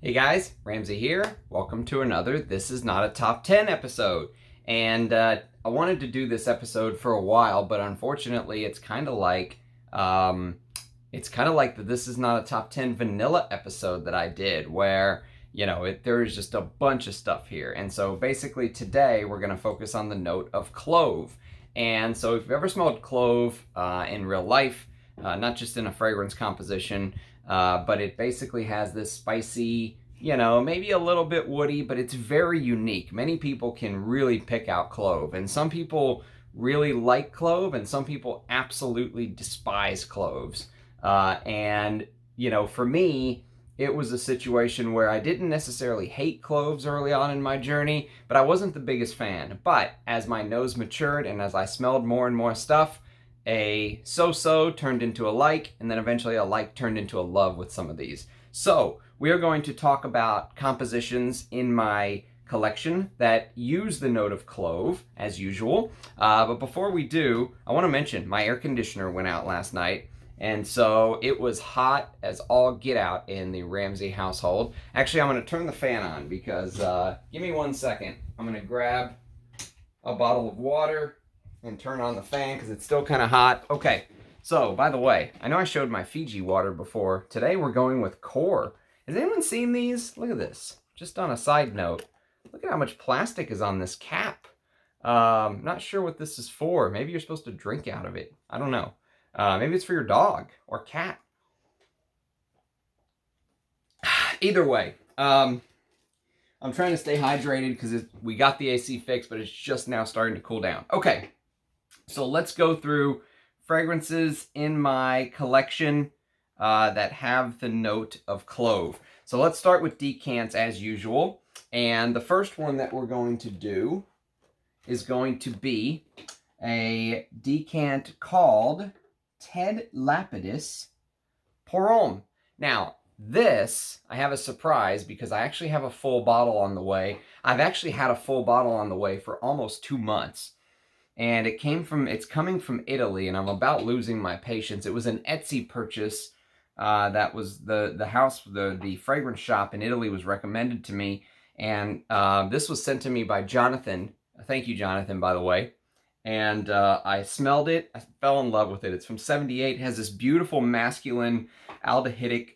Hey guys, Ramsey here. Welcome to another This Is Not a Top 10 episode. And I wanted to do this episode for a while, but unfortunately it's kind of like the This Is Not a Top 10 vanilla episode that I did where, there's just a bunch of stuff here. And so basically today we're going to focus on the note of clove. And so if you've ever smelled clove in real life, not just in a fragrance composition, but it basically has this spicy, maybe a little bit woody, but it's very unique. Many people can really pick out clove, and some people really like clove, and some people absolutely despise cloves. For me, it was a situation where I didn't necessarily hate cloves early on in my journey, but I wasn't the biggest fan. But as my nose matured and as I smelled more and more stuff, a so-so turned into a like, and then eventually a like turned into a love with some of these. So we are going to talk about compositions in my collection that use the note of clove, as usual. But before we do, I want to mention my air conditioner went out last night, and so it was hot as all get out in the Ramsey household. Actually, I'm going to turn the fan on because, give me 1 second. I'm going to grab a bottle of water and turn on the fan because it's still kind of hot. Okay, so by the way, I know I showed my Fiji water before. Today we're going with Core. Has anyone seen these? Look at this. Just on a side note, look at how much plastic is on this cap. Not sure what this is for. Maybe you're supposed to drink out of it. I don't know. Maybe it's for your dog or cat. Either way, I'm trying to stay hydrated because we got the AC fixed, but it's just now starting to cool down. Okay. So let's go through fragrances in my collection that have the note of clove. So let's start with decants as usual. And the first one that we're going to do is going to be a decant called Lapidus Parfum. Now, this, I have a surprise because I actually have a full bottle on the way. I've actually had a full bottle on the way for almost 2 months. And it's coming from Italy, and I'm about losing my patience. It was an Etsy purchase that was the fragrance shop in Italy was recommended to me. And this was sent to me by Jonathan. Thank you, Jonathan, by the way. And I smelled it. I fell in love with it. It's from 78. It has this beautiful masculine aldehydic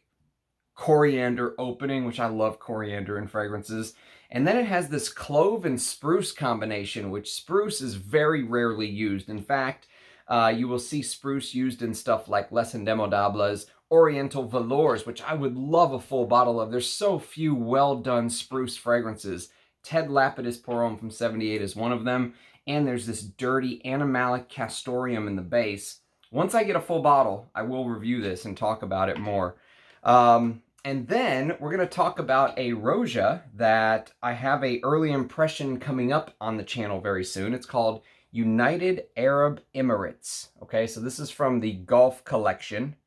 coriander opening, which I love coriander in fragrances. And then it has this clove and spruce combination, which spruce is very rarely used. In fact, you will see spruce used in stuff like Les Indemodables, Oriental velours, which I would love a full bottle of. There's so few well-done spruce fragrances. Lapidus Parfum from 78 is one of them. And there's this dirty animalic castoreum in the base. Once I get a full bottle, I will review this and talk about it more. And then we're going to talk about a Roja that I have an early impression coming up on the channel very soon. It's called United Arab Emirates. Okay, so this is from the Gulf collection,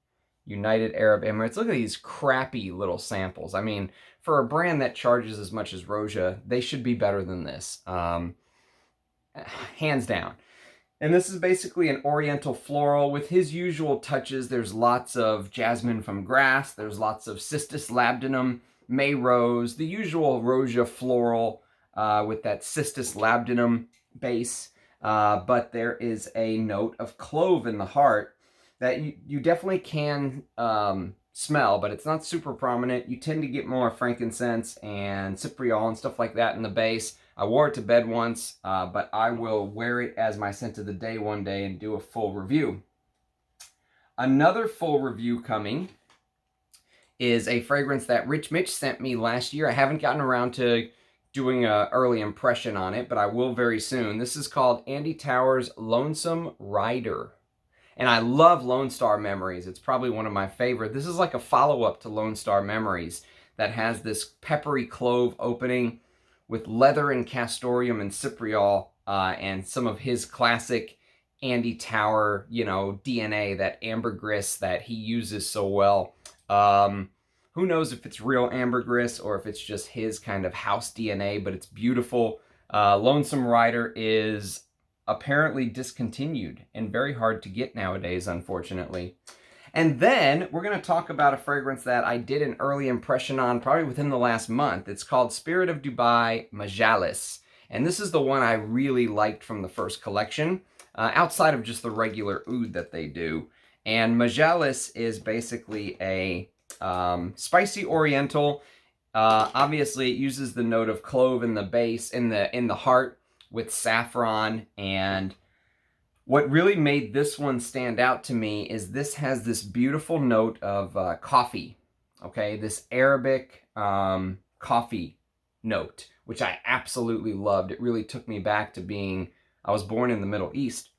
United Arab Emirates. Look at these crappy little samples. I mean, for a brand that charges as much as Roja, they should be better than this. Hands down. And this is basically an Oriental floral with his usual touches. There's lots of jasmine from grass. There's lots of Cistus labdanum, May rose, the usual Roja floral with that Cistus labdanum base. But there is a note of clove in the heart that you definitely can smell, but it's not super prominent. You tend to get more frankincense and cypriol and stuff like that in the base. I wore it to bed once, but I will wear it as my scent of the day one day and do a full review. Another full review coming is a fragrance that Rich Mitch sent me last year. I haven't gotten around to doing an early impression on it, but I will very soon. This is called Andy Towers Lonesome Rider. And I love Lone Star Memories. It's probably one of my favorite. This is like a follow-up to Lone Star Memories that has this peppery clove opening with leather and castoreum and cypriol, and some of his classic Andy Tower, DNA, that ambergris that he uses so well. Who knows if it's real ambergris or if it's just his kind of house DNA, but it's beautiful. Lonesome Rider is apparently discontinued and very hard to get nowadays, unfortunately. And then we're going to talk about a fragrance that I did an early impression on probably within the last month. It's called Spirit of Dubai Majalis. And this is the one I really liked from the first collection, outside of just the regular oud that they do. And Majalis is basically a spicy Oriental. Obviously, it uses the note of clove in the base, in the heart, with saffron. And what really made this one stand out to me is this has this beautiful note of coffee. Okay, this Arabic coffee note, which I absolutely loved. It really took me back to being, I was born in the Middle East.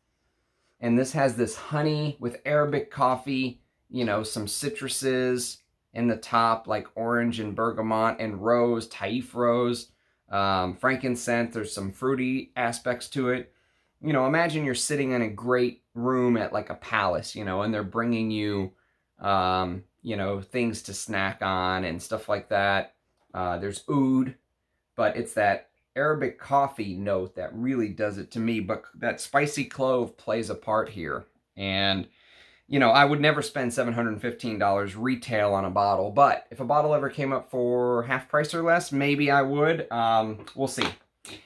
And this has this honey with Arabic coffee, you know, some citruses in the top, like orange and bergamot and rose, Taif rose, frankincense. There's some fruity aspects to it. You know, imagine you're sitting in a great room at like a palace, you know, and they're bringing you, you know, things to snack on and stuff like that. There's oud, but it's that Arabic coffee note that really does it to me. But that spicy clove plays a part here. And, you know, I would never spend $715 retail on a bottle. But if a bottle ever came up for half price or less, maybe I would. We'll see.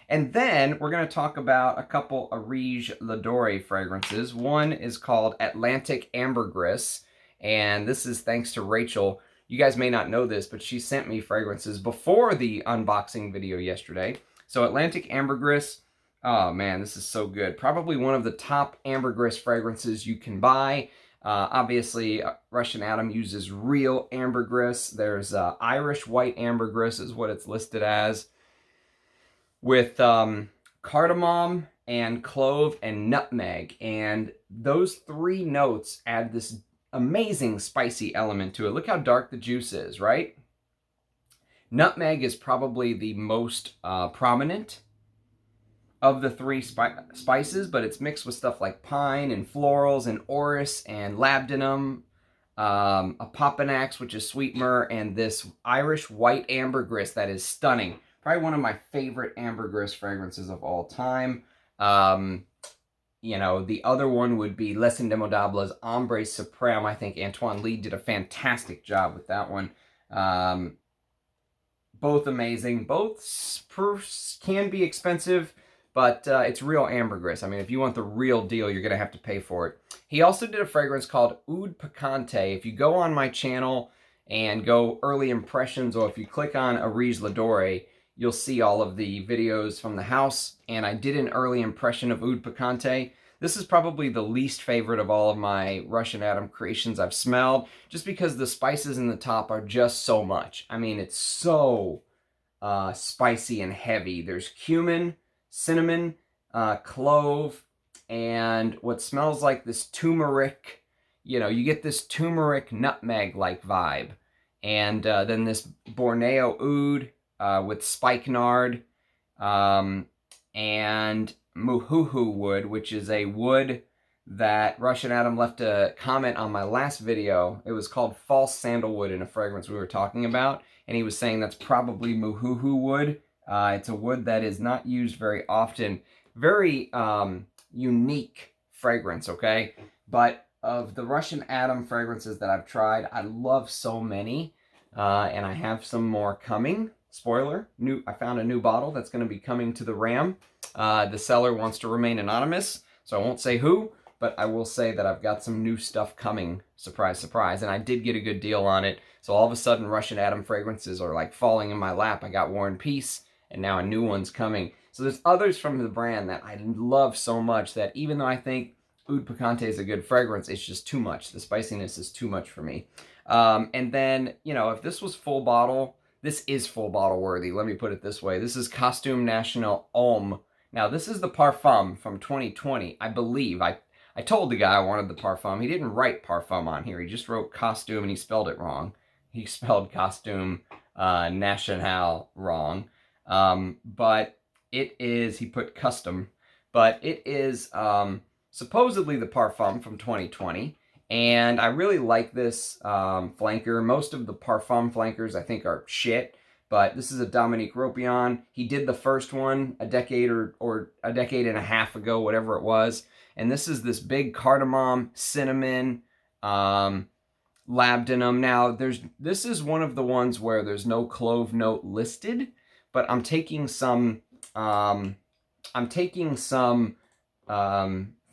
And then we're going to talk about a couple Areej Doré fragrances. One is called Atlantic Ambergris. And this is thanks to Rachel. You guys may not know this, but she sent me fragrances before the unboxing video yesterday. So Atlantic Ambergris, oh man, this is so good. Probably one of the top ambergris fragrances you can buy. Obviously, Russian Adam uses real ambergris. There's Irish white ambergris is what it's listed as, with cardamom and clove and nutmeg. And those three notes add this amazing spicy element to it. Look how dark the juice is, right? Nutmeg is probably the most prominent of the three spices, but it's mixed with stuff like pine and florals and orris and labdanum, apopanax, which is sweet myrrh, and this Irish white ambergris that is stunning. Probably one of my favorite ambergris fragrances of all time. You know, the other one would be Les Indemodables Ombre Supreme. I think Antoine Lee did a fantastic job with that one. Both amazing. Both can be expensive, but it's real ambergris. I mean, if you want the real deal, you're going to have to pay for it. He also did a fragrance called Oud Picante. If you go on my channel and go early impressions, or if you click on Areej Doré, you'll see all of the videos from the house. And I did an early impression of Oud Picante. This is probably the least favorite of all of my Russian Adam creations I've smelled, just because the spices in the top are just so much. I mean, it's so spicy and heavy. There's cumin, cinnamon, clove, and what smells like this turmeric. You know, you get this turmeric nutmeg-like vibe. And then this Borneo oud with spikenard, and muhuhu wood, which is a wood that Russian Adam left a comment on my last video. It was called False Sandalwood in a fragrance we were talking about, and he was saying that's probably muhuhu wood. It's a wood that is not used very often. Very unique fragrance, okay? But of the Russian Adam fragrances that I've tried, I love so many, and I have some more coming. Spoiler, I found a new bottle that's going to be coming to the RAM. The seller wants to remain anonymous, so I won't say who, but I will say that I've got some new stuff coming. Surprise, surprise. And I did get a good deal on it. So all of a sudden, Russian Adam fragrances are like falling in my lap. I got War and Peace, and now a new one's coming. So there's others from the brand that I love so much that even though I think Oud Picante is a good fragrance, it's just too much. The spiciness is too much for me. And then, you know, if this was full bottle, this is full bottle worthy. Let me put it this way. This is Costume National Homme. Now, this is the Parfum from 2020, I believe. I told the guy I wanted the Parfum. He didn't write Parfum on here. He just wrote Costume, and he spelled it wrong. He spelled Costume National wrong. But it is, he put custom, but it is supposedly the Parfum from 2020. And I really like this flanker. Most of the Parfum flankers I think are shit, but this is a Dominique Ropion. He did the first one a decade or a decade and a half ago, whatever it was. And this is this big cardamom, cinnamon, labdanum. Now, this is one of the ones where there's no clove note listed, but I'm taking some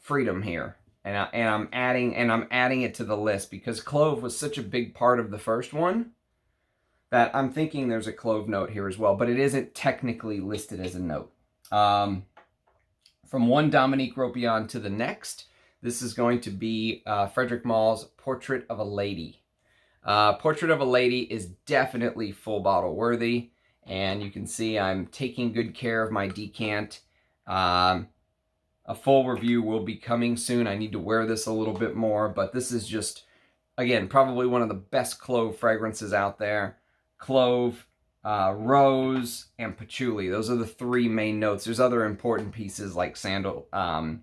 freedom here, and I'm adding it to the list because clove was such a big part of the first one that I'm thinking there's a clove note here as well, but it isn't technically listed as a note. From one Dominique Ropion to the next, this is going to be Frederick Mall's Portrait of a Lady. Portrait of a Lady is definitely full bottle worthy, and you can see I'm taking good care of my decant. A full review will be coming soon. I need to wear this a little bit more, but this is just, again, probably one of the best clove fragrances out there. Clove, rose, and patchouli. Those are the three main notes. There's other important pieces like sandalwood,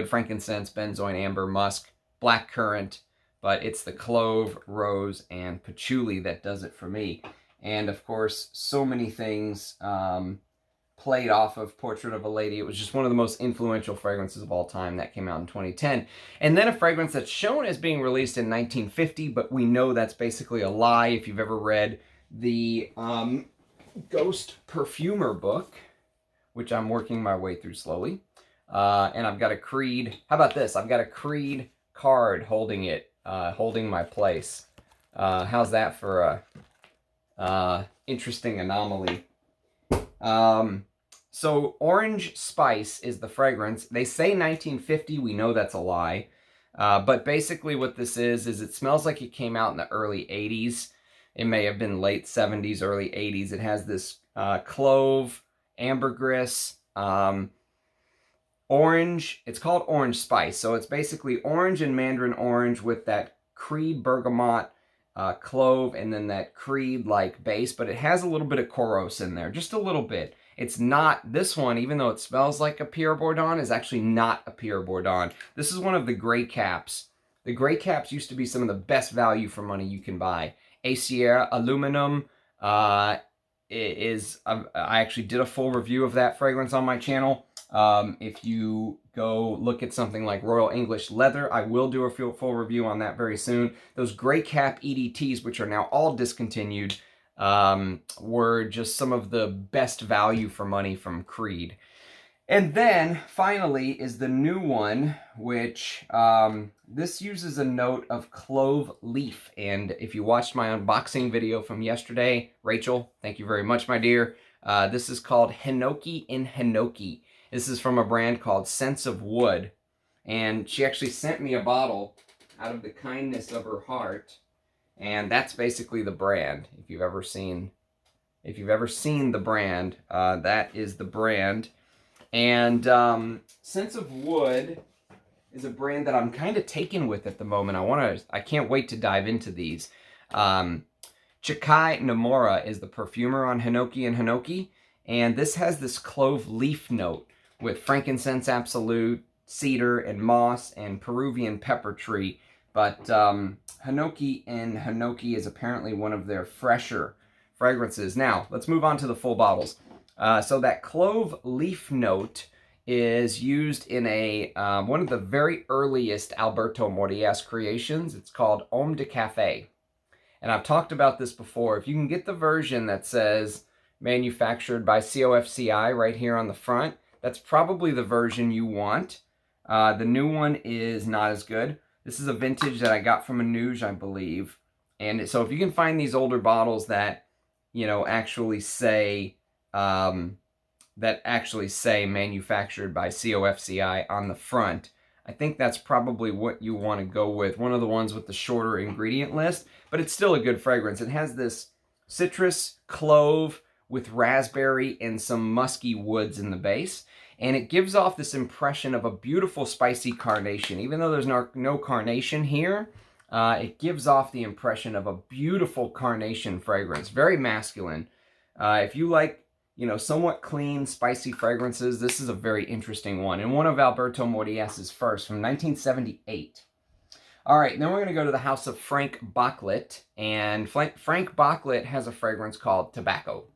frankincense, benzoin, amber, musk, blackcurrant, but it's the clove, rose, and patchouli that does it for me. And of course, so many things played off of Portrait of a Lady. It was just one of the most influential fragrances of all time that came out in 2010. And then a fragrance that's shown as being released in 1950, but we know that's basically a lie if you've ever read the Ghost Perfumer book, which I'm working my way through slowly. And I've got a Creed. How about this? I've got a Creed card holding it, holding my place. How's that for a interesting anomaly? So Orange Spice is the fragrance. They say 1950. We know that's a lie. But basically what this is it smells like it came out in the early 80s. It may have been late 70s, early 80s. It has this clove, ambergris, orange. It's called Orange Spice. So it's basically orange and mandarin orange with that Creed bergamot, clove, and then that Creed-like base. But it has a little bit of Koros in there, just a little bit. It's not, this one, even though it smells like a Pierre Bourdon, is actually not a Pierre Bourdon. This is one of the gray caps. The gray caps used to be some of the best value for money you can buy. Acier Aluminum I actually did a full review of that fragrance on my channel. If you go look at something like Royal English Leather, I will do a full review on that very soon. Those gray cap EDTs, which are now all discontinued, were just some of the best value for money from Creed. And then, finally, is the new one, which, this uses a note of clove leaf. And if you watched my unboxing video from yesterday, Rachel, thank you very much, my dear. This is called Hinoki in Hinoki. This is from a brand called Sense of Wood. And she actually sent me a bottle out of the kindness of her heart. And that's basically the brand. If you've ever seen the brand, that is the brand. And Sense of Wood is a brand that I'm kind of taken with at the moment. I can't wait to dive into these. Chikai Nomura is the perfumer on Hinoki and Hinoki, and this has this clove leaf note with frankincense absolute, cedar and moss, and Peruvian pepper tree. But Hinoki and Hinoki is apparently one of their fresher fragrances. Now, let's move on to the full bottles. So that clove leaf note is used in a one of the very earliest Alberto Morillas creations. It's called Homme de Café. And I've talked about this before. If you can get the version that says manufactured by COFCI right here on the front, that's probably the version you want. The new one is not as good. This is a vintage that I got from Amouage, I believe. And so if you can find these older bottles that, you know, actually say manufactured by COFCI on the front, I think that's probably what you want to go with. One of the ones with the shorter ingredient list, but it's still a good fragrance. It has this citrus, clove with raspberry and some musky woods in the base. And it gives off this impression of a beautiful spicy carnation. Even though there's no carnation here, it gives off the impression of a beautiful carnation fragrance. Very masculine. If you like, you know, somewhat clean, spicy fragrances, this is a very interesting one. And one of Alberto Morillas' first, from 1978. All right, then we're going to go to the house of Frank Bachlet. And Frank Bachlet has a fragrance called Tobacco.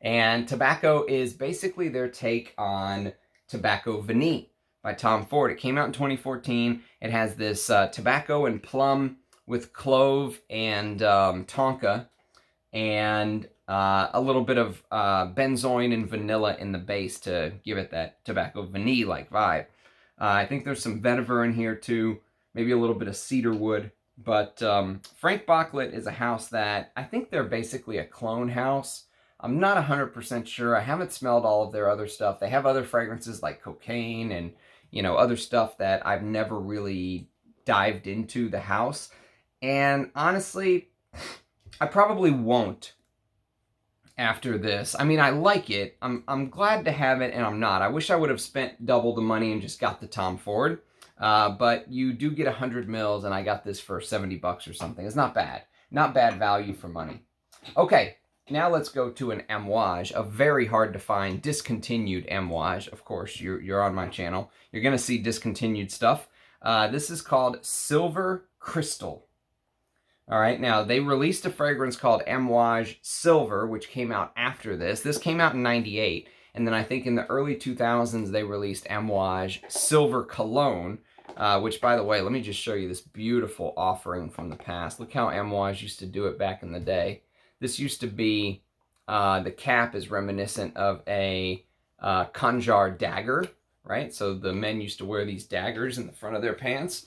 And Tobacco is basically their take on Tobacco Vanille by Tom Ford. It came out in 2014. It has this tobacco and plum with clove and tonka, and a little bit of benzoin and vanilla in the base to give it that tobacco vanille-like vibe. I think there's some vetiver in here too, maybe a little bit of cedar wood. But Frank Bachlet is a house that I think they're basically a clone house. I'm not 100% sure. I haven't smelled all of their other stuff. They have other fragrances like cocaine and, you know, other stuff that I've never really dived into the house. And honestly, I probably won't after this. I mean, I like it. I'm glad to have it, and I'm not. I wish I would have spent double the money and just got the Tom Ford. But you do get 100 mils, and I got this for 70 bucks or something. It's not bad. Not bad value for money. Okay, now let's go to an Amouage, a very hard to find discontinued Amouage. Of course, you're on my channel. You're going to see discontinued stuff. This is called Silver Crystal. All right, now they released a fragrance called Amouage Silver, which came out after this. This came out in '98, and then I think in the early 2000s they released Amouage Silver Cologne, which, by the way, let me just show you this beautiful offering from the past. Look how Amouage used to do it back in the day. This used to be, the cap is reminiscent of a Khanjar dagger, right? So the men used to wear these daggers in the front of their pants,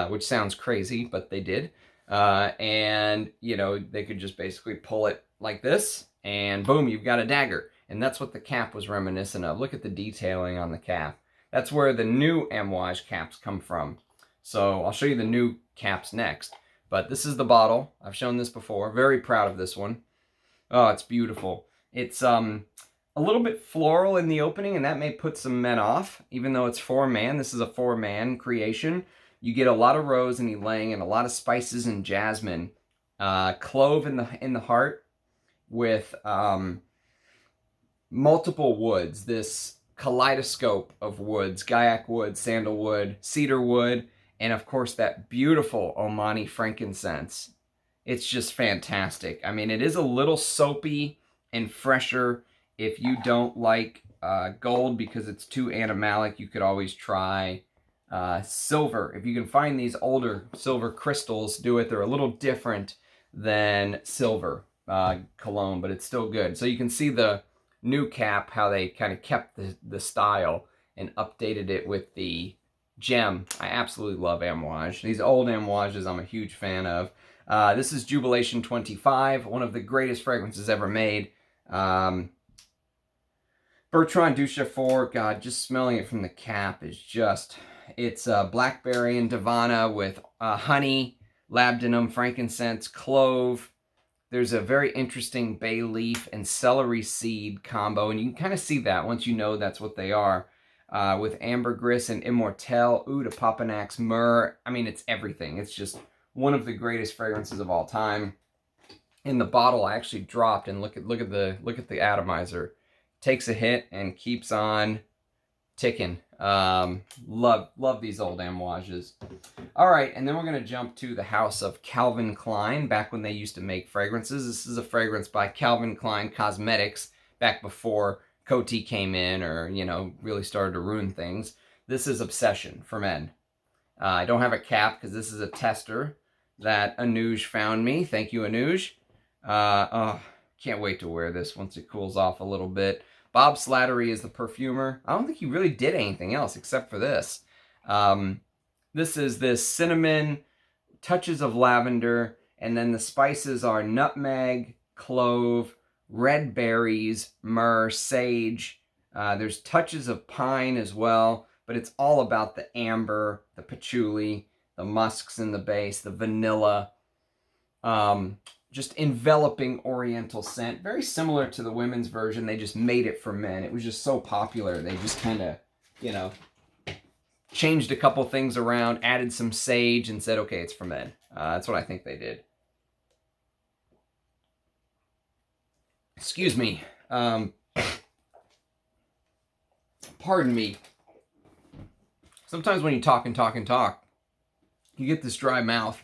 which sounds crazy, but they did. And, you know, they could just basically pull it like this, and boom, you've got a dagger. And that's what the cap was reminiscent of. Look at the detailing on the cap. That's where the new Amouage caps come from. So I'll show you the new caps next. But this is the bottle. I've shown this before. Very proud of this one. Oh, it's beautiful. It's a little bit floral in the opening, and that may put some men off, even though it's four-man. This is a four-man creation. You get a lot of rose and ylang and a lot of spices and jasmine. Clove in the heart with multiple woods. This kaleidoscope of woods: Gaiac wood, sandalwood, cedar wood, and of course that beautiful Omani frankincense. It's just fantastic. I mean, it is a little soapy and fresher. If you don't like gold because it's too animalic, you could always try silver. If you can find these older silver crystals, do it. They're a little different than silver cologne, but it's still good. So you can see the new cap, how they kind of kept the style and updated it with the gem. I absolutely love Amouage. These old Amouages I'm a huge fan of. This is Jubilation 25, one of the greatest fragrances ever made. Bertrand Duchefort, God, just smelling it from the cap is just... It's blackberry and Divana with honey, labdanum, frankincense, clove. There's a very interesting bay leaf and celery seed combo, and you can kind of see that once you know that's what they are. With ambergris and immortelle, oud de Papanax, myrrh. I mean, it's everything. It's just one of the greatest fragrances of all time. In the bottle, I actually dropped, and look at the atomizer. Takes a hit and keeps on ticking. Love these old Amouages. All right, and then we're going to jump to the house of Calvin Klein, back when they used to make fragrances. This is a fragrance by Calvin Klein Cosmetics, back before Coty came in, or, you know, really started to ruin things. This is Obsession for men. I don't have a cap because this is a tester that Anuj found me. Thank you, Anuj. Oh, can't wait to wear this once it cools off a little bit. Bob Slattery is the perfumer. I don't think he really did anything else except for this. This is this cinnamon, touches of lavender, and then the spices are nutmeg, clove, red berries, myrrh, sage. There's touches of pine as well, but it's all about the amber, the patchouli, the musks in the base, the vanilla. Just enveloping Oriental scent. Very similar to the women's version. They just made it for men. It was just so popular. They just kind of, you know, changed a couple things around, added some sage, and said, okay, it's for men. That's what I think they did. Excuse me. Pardon me. Sometimes when you talk and talk and talk, you get this dry mouth.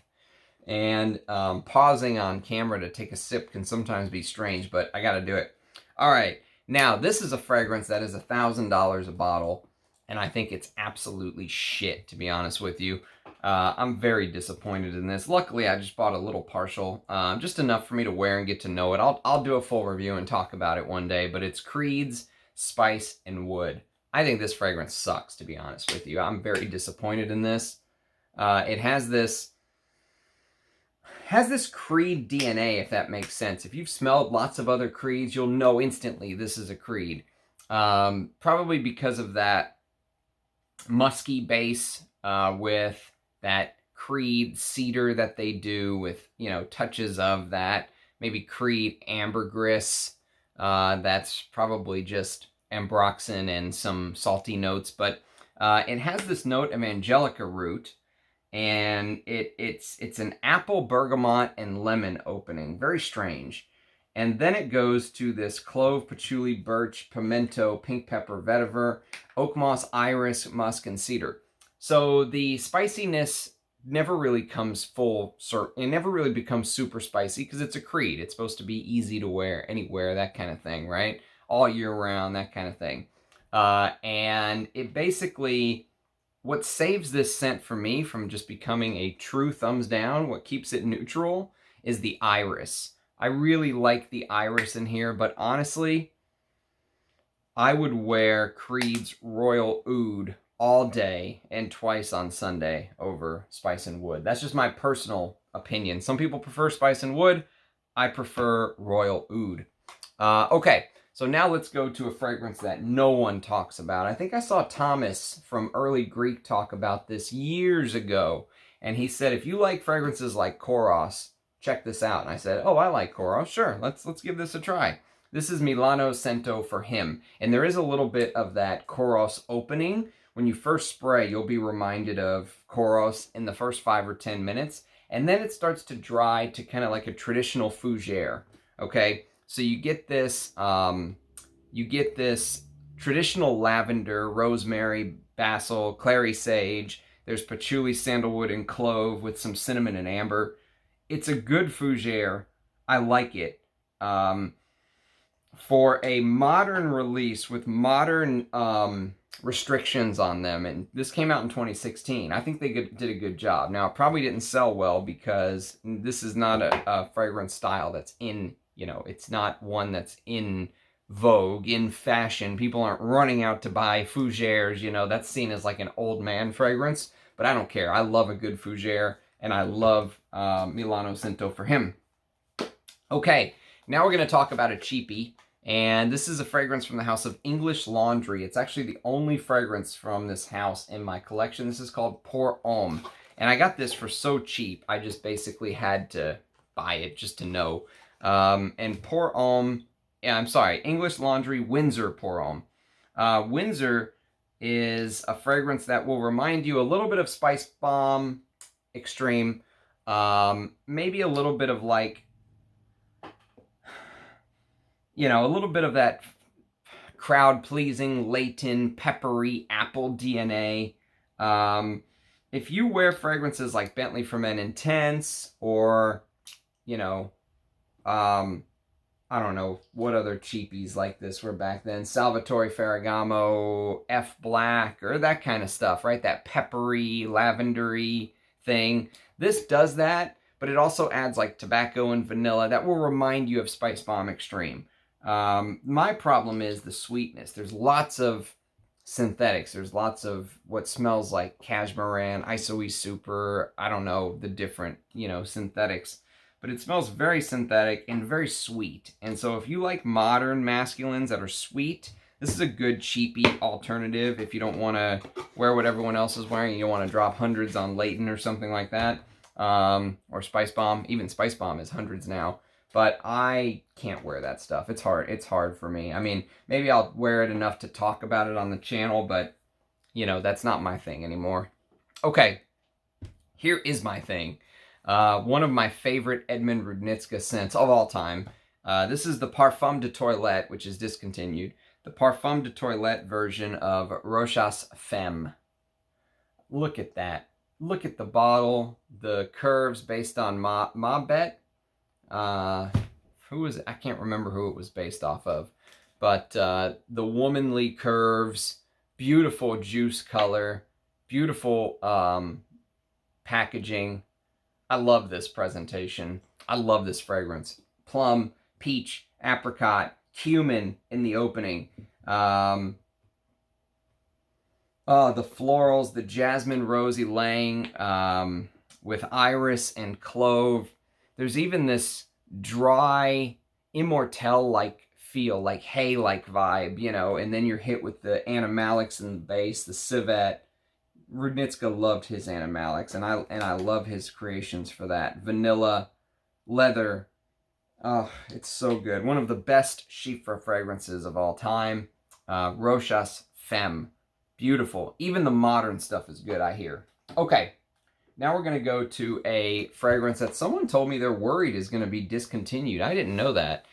And pausing on camera to take a sip can sometimes be strange, but I got to do it. All right. Now, this is a fragrance that is $1,000 a bottle. and I think it's absolutely shit, to be honest with you. I'm very disappointed in this. Luckily, I just bought a little partial, just enough for me to wear and get to know it. I'll do a full review and talk about it one day, but it's Creed's Spice and Wood. I think this fragrance sucks, to be honest with you. I'm very disappointed in this. It has this Creed DNA, if that makes sense. If you've smelled lots of other Creeds, you'll know instantly this is a Creed. Probably because of that musky base with that Creed cedar that they do with, you know, touches of that. Maybe Creed Ambergris. That's probably just ambroxan and some salty notes. But it has this note of angelica root. And it's an apple, bergamot, and lemon opening. Very strange. And then it goes to this clove, patchouli, birch, pimento, pink pepper, vetiver, oak moss, iris, musk, and cedar. So the spiciness never really comes full. It never really becomes super spicy because it's a Creed. It's supposed to be easy to wear anywhere, that kind of thing, right? All year round, that kind of thing. And it basically... What saves this scent for me from just becoming a true thumbs down, what keeps it neutral, is the iris. I really like the iris in here, but honestly, I would wear Creed's Royal Oud all day and twice on Sunday over Spice and Wood. That's just my personal opinion. Some people prefer Spice and Wood. I prefer Royal Oud. Okay. So now let's go to a fragrance that no one talks about. I think I saw Thomas from Early Greek talk about this years ago. And he said, if you like fragrances like Kouros, check this out. And I said, oh, I like Kouros. Sure, let's give this a try. This is Milano Scento for him. And there is a little bit of that Kouros opening. When you first spray, you'll be reminded of Kouros in the first 5 or 10 minutes. And then it starts to dry to kind of like a traditional fougere. Okay? So you get this traditional lavender, rosemary, basil, clary sage. There's patchouli, sandalwood, and clove with some cinnamon and amber. It's a good fougere. I like it. For a modern release with modern restrictions on them, and this came out in 2016, I think they did a good job. Now, it probably didn't sell well because this is not a fragrance style that's in... You know, it's not one that's in vogue, in fashion. People aren't running out to buy fougeres. You know, that's seen as like an old man fragrance. But I don't care. I love a good fougere, and I love Milano Scento for him. Okay, now we're going to talk about a cheapie. And this is a fragrance from the house of English Laundry. It's actually the only fragrance from this house in my collection. This is called Pour Homme. And I got this for so cheap, I just basically had to buy it just to know. And Pour Homme, English Laundry Windsor Pour Homme. Windsor is a fragrance that will remind you a little bit of Spice Bomb Extreme, maybe a little bit of like, you know, a little bit of that crowd-pleasing, latent, peppery apple DNA. If you wear fragrances like Bentley for Men Intense or, you know, I don't know what other cheapies like this were back then. Salvatore Ferragamo, F Black, or that kind of stuff, right? That peppery, lavendery thing. This does that, but it also adds like tobacco and vanilla. That will remind you of Spice Bomb Extreme. My problem is the sweetness. There's lots of synthetics. There's lots of what smells like Cashmeran, Isoe Super, I don't know, the different, you know, synthetics. But it smells very synthetic and very sweet. And so if you like modern masculines that are sweet, this is a good cheapie alternative if you don't want to wear what everyone else is wearing. You don't want to drop hundreds on Layton or something like that. Or Spice Bomb. Even Spice Bomb is hundreds now. But I can't wear that stuff. It's hard. It's hard for me. I mean, maybe I'll wear it enough to talk about it on the channel, but, you know, that's not my thing anymore. Okay, here is my thing. One of my favorite Edmund Rudnitska scents of all time. This is the Parfum de Toilette, which is discontinued. The Parfum de Toilette version of Rochas Femme. Look at that. Look at the bottle. The curves based on Mabet. Who was it? I can't remember who it was based off of. But the womanly curves. Beautiful juice color. Beautiful packaging. I love this presentation. I love this fragrance. Plum, peach, apricot, cumin in the opening. Oh, the florals, the jasmine rosy lang with iris and clove. There's even this dry, immortelle-like feel, like hay-like vibe, you know, and then you're hit with the animalics in the base, the civet. Rudnitska loved his animalics, and I love his creations for that. Vanilla, leather. Oh, it's so good. One of the best Chylre fragrances of all time. Roja Femme. Beautiful. Even the modern stuff is good, I hear. Okay, now we're going to go to a fragrance that someone told me they're worried is going to be discontinued. I didn't know that.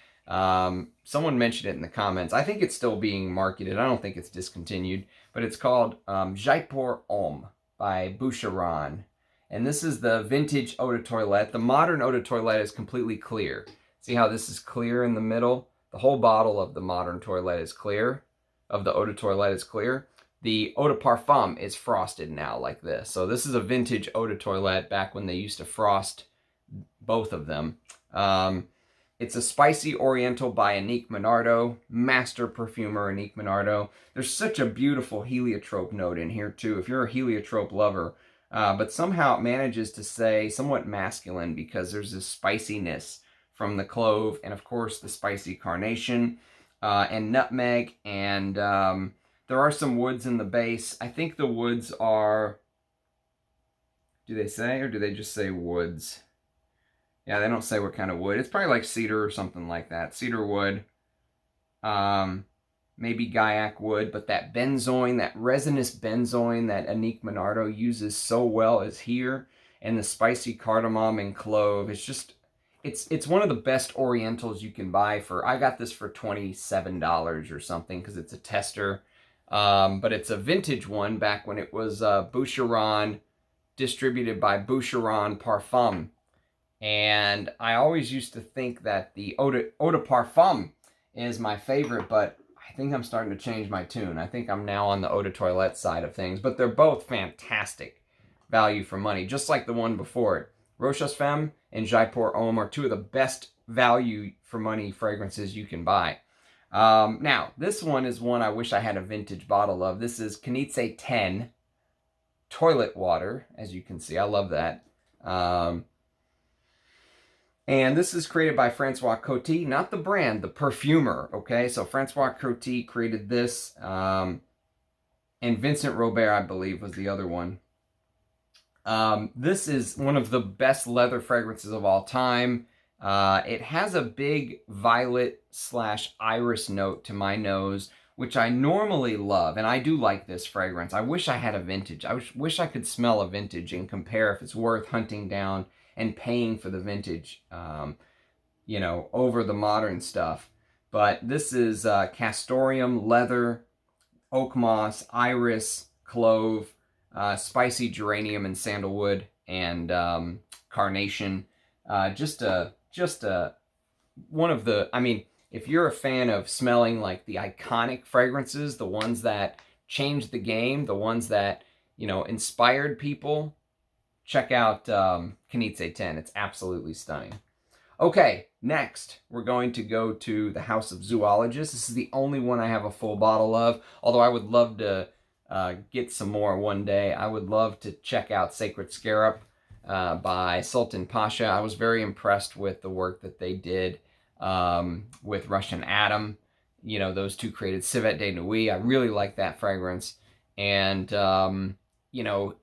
Someone mentioned it in the comments. I think it's still being marketed. I don't think it's discontinued, but it's called Homme by Boucheron. And this is the vintage eau de toilette. The modern eau de toilette is completely clear. See how this is clear in the middle? The whole bottle of the modern toilette is clear, of the eau de toilette is clear. The eau de parfum is frosted now like this. So this is a vintage eau de toilette back when they used to frost both of them. It's a spicy Oriental by Anique Minardo, master perfumer Anique Minardo. There's such a beautiful heliotrope note in here too, if you're a heliotrope lover. But somehow it manages to stay somewhat masculine because there's this spiciness from the clove and of course the spicy carnation and nutmeg. And there are some woods in the base. I think the woods are, do they say, or do they just say woods? Yeah, they don't say what kind of wood. It's probably like cedar or something like that. Cedar wood. Maybe Gaiac wood. But that benzoin, that resinous benzoin that Anique Minardo uses so well is here. And the spicy cardamom and clove. It's just, it's one of the best Orientals you can buy for, I got this for $27 or something because it's a tester. But it's a vintage one back when it was Boucheron, distributed by Boucheron Parfum. And I always used to think that the eau de parfum is my favorite, but I think I'm starting to change my tune. I think I'm now on the eau de toilette side of things, but they're both fantastic value for money, just like the one before it. Roja Femme and Homme are two of the best value for money fragrances you can buy. Now, this one is one I wish I had a vintage bottle of. This is Canitze 10 toilet water, as you can see. I love that. And this is created by Francois Coty, not the brand, the perfumer, okay? So Francois Coty created this, and Vincent Robert, I believe, was the other one. This is one of the best leather fragrances of all time. It has a big violet/iris note to my nose, which I normally love, and I do like this fragrance. I wish I had a vintage. I wish I could smell a vintage and compare if it's worth hunting down and paying for the vintage, you know, over the modern stuff. But this is castoreum, leather, oak moss, iris, clove, spicy geranium and sandalwood, and carnation. Just one of the, I mean, if you're a fan of smelling like the iconic fragrances, the ones that changed the game, the ones that, you know, inspired people, check out Canitze 10. It's absolutely stunning. Okay, next we're going to go to the House of Zoologists. This is the only one I have a full bottle of, although I would love to get some more one day. I would love to check out Sacred Scarab by Sultan Pasha. I was very impressed with the work that they did with Russian Adam. You know, those two created Civet de Nuit. I really like that fragrance. And you know,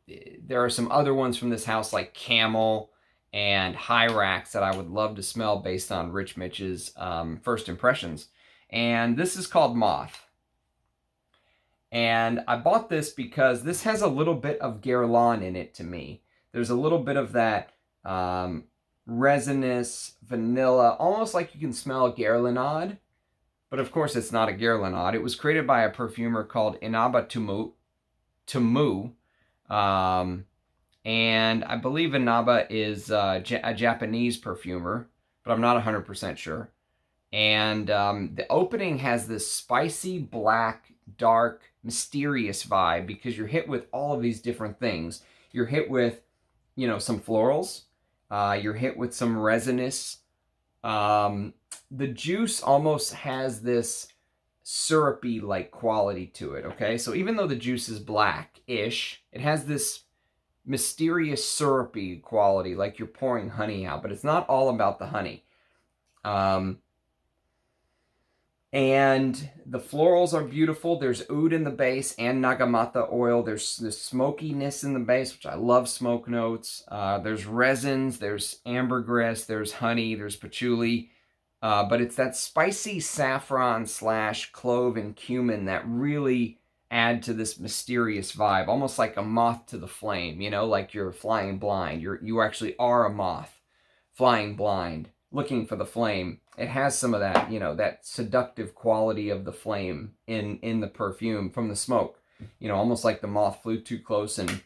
there are some other ones from this house like Camel and Hyrax that I would love to smell based on Rich Mitch's first impressions. And this is called Moth. And I bought this because this has a little bit of Guerlain in it to me. There's a little bit of that resinous vanilla, almost like you can smell Guerlainade. But of course it's not a Guerlainade. It was created by a perfumer called Inaba Tumu. And I believe Inaba is a Japanese perfumer, but I'm not 100% sure. And the opening has this spicy, black, dark, mysterious vibe because you're hit with all of these different things. You're hit with, you know, some florals. You're hit with some resinous. The juice almost has this syrupy-like quality to it, okay? So even though the juice is black-ish, it has this mysterious syrupy quality, like you're pouring honey out, but it's not all about the honey. And the florals are beautiful. There's oud in the base and nagamata oil. There's the smokiness in the base, which I love smoke notes. There's resins, there's ambergris, there's honey, there's patchouli. But it's that spicy saffron / clove and cumin that really add to this mysterious vibe, almost like a moth to the flame, you know, like you're flying blind. You actually are a moth flying blind, looking for the flame. It has some of that, you know, that seductive quality of the flame in the perfume from the smoke. You know, almost like the moth flew too close and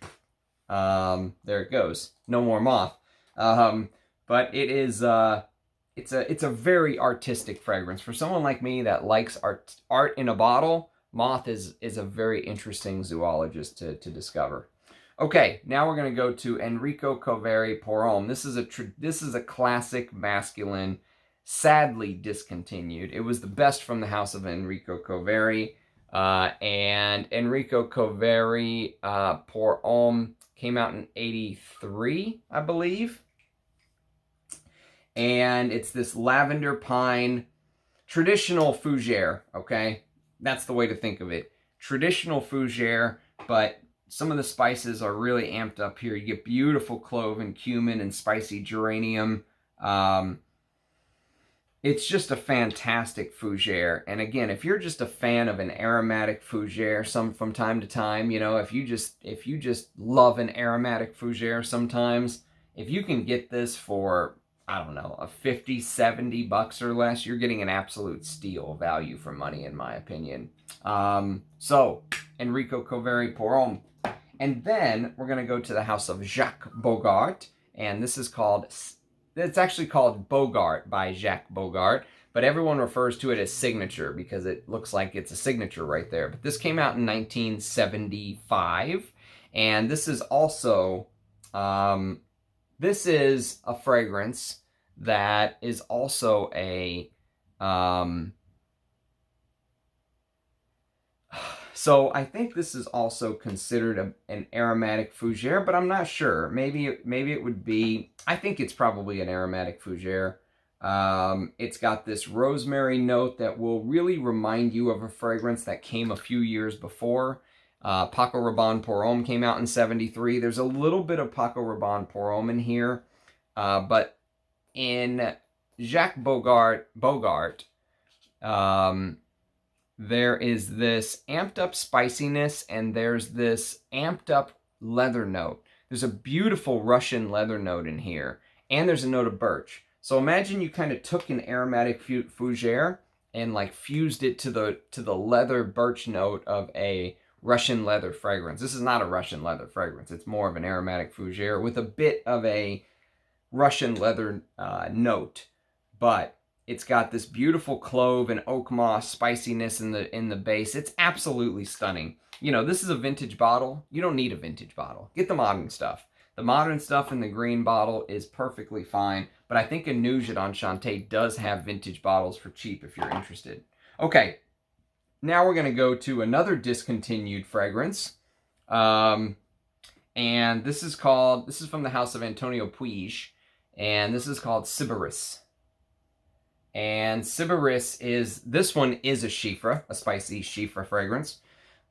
there it goes. No more moth. But it is it's a very artistic fragrance. For someone like me that likes art in a bottle, moth is a very interesting zoologist to discover. Okay, now we're going to go to Enrico Coveri Pour Homme. This is a classic masculine, sadly discontinued. It was the best from the house of Enrico Coveri. And Enrico Coveri Pour Homme came out in '83, I believe. And it's this lavender pine, traditional fougere, okay? That's the way to think of it. Traditional fougere, but some of the spices are really amped up here. You get beautiful clove and cumin and spicy geranium. It's just a fantastic fougere. And again, if you're just a fan of an aromatic fougere from time to time, you know, if you just love an aromatic fougere sometimes, if you can get this for, I don't know, a 50, 70 bucks or less, you're getting an absolute steal value for money, in my opinion. So, Enrico Coveri Pour Homme. And then we're going to go to the house of Jacques Bogart. And this is called, it's actually called Bogart by Jacques Bogart. But everyone refers to it as Signature because it looks like it's a signature right there. But this came out in 1975. And this is also, this is a fragrance that is also a, so I think this is also considered an aromatic fougere, but I'm not sure. Maybe it would be, I think it's probably an aromatic fougere. It's got this rosemary note that will really remind you of a fragrance that came a few years before. Paco Rabanne Pour Homme came out in '73. There's a little bit of Paco Rabanne Pour Homme in here, but in Jacques Bogart, there is this amped up spiciness and there's this amped up leather note. There's a beautiful Russian leather note in here, and there's a note of birch. So imagine you kind of took an aromatic fougere and like fused it to the leather birch note of a Russian leather fragrance. This is not a Russian leather fragrance. It's more of an aromatic fougere with a bit of a Russian leather note, but it's got this beautiful clove and oak moss spiciness in the base. It's absolutely stunning. You know, this is a vintage bottle. You don't need a vintage bottle. Get the modern stuff. The modern stuff in the green bottle is perfectly fine, but I think a Nugget Enchanté does have vintage bottles for cheap if you're interested. Okay, now we're going to go to another discontinued fragrance. And this is from the house of Antonio Puig, and this is called Sybaris. And Sybaris this one is a Chylre, a spicy Chylre fragrance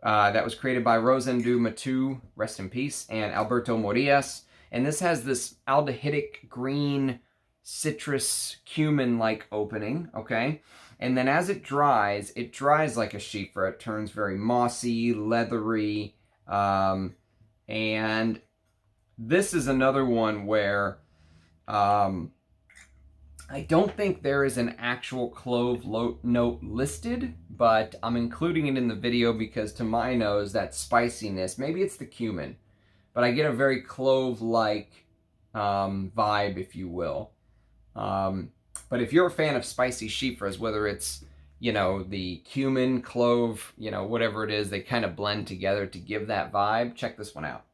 that was created by Rosendu Matu, rest in peace, and Alberto Morillas. And this has this aldehydic green citrus cumin-like opening, okay? And then as it dries like a Chylre. It turns very mossy, leathery, and this is another one where I don't think there is an actual clove note listed, but I'm including it in the video because to my nose, that spiciness, maybe it's the cumin, but I get a very clove-like vibe, if you will. But if you're a fan of spicy chypres, whether it's, you know, the cumin, clove, you know, whatever it is, they kind of blend together to give that vibe. Check this one out.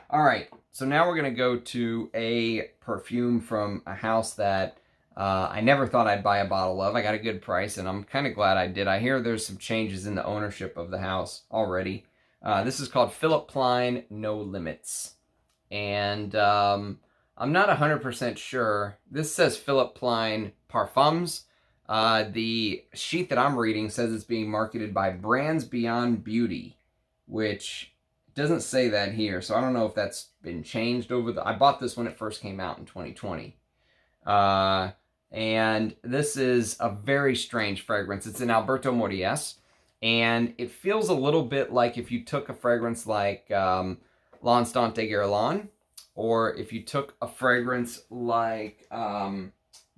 All right, so now we're going to go to a perfume from a house that I never thought I'd buy a bottle of. I got a good price, and I'm kind of glad I did. I hear there's some changes in the ownership of the house already. This is called Philipp Plein No Limits. And I'm not 100% sure. This says Philipp Plein Parfums. The sheet that I'm reading says it's being marketed by Brands Beyond Beauty, which doesn't say that here. So I don't know if that's been changed over the... I bought this when it first came out in 2020. And this is a very strange fragrance. It's an Alberto Morillas. And it feels a little bit like if you took a fragrance like L'Instant de Guerlain, or if you took a fragrance like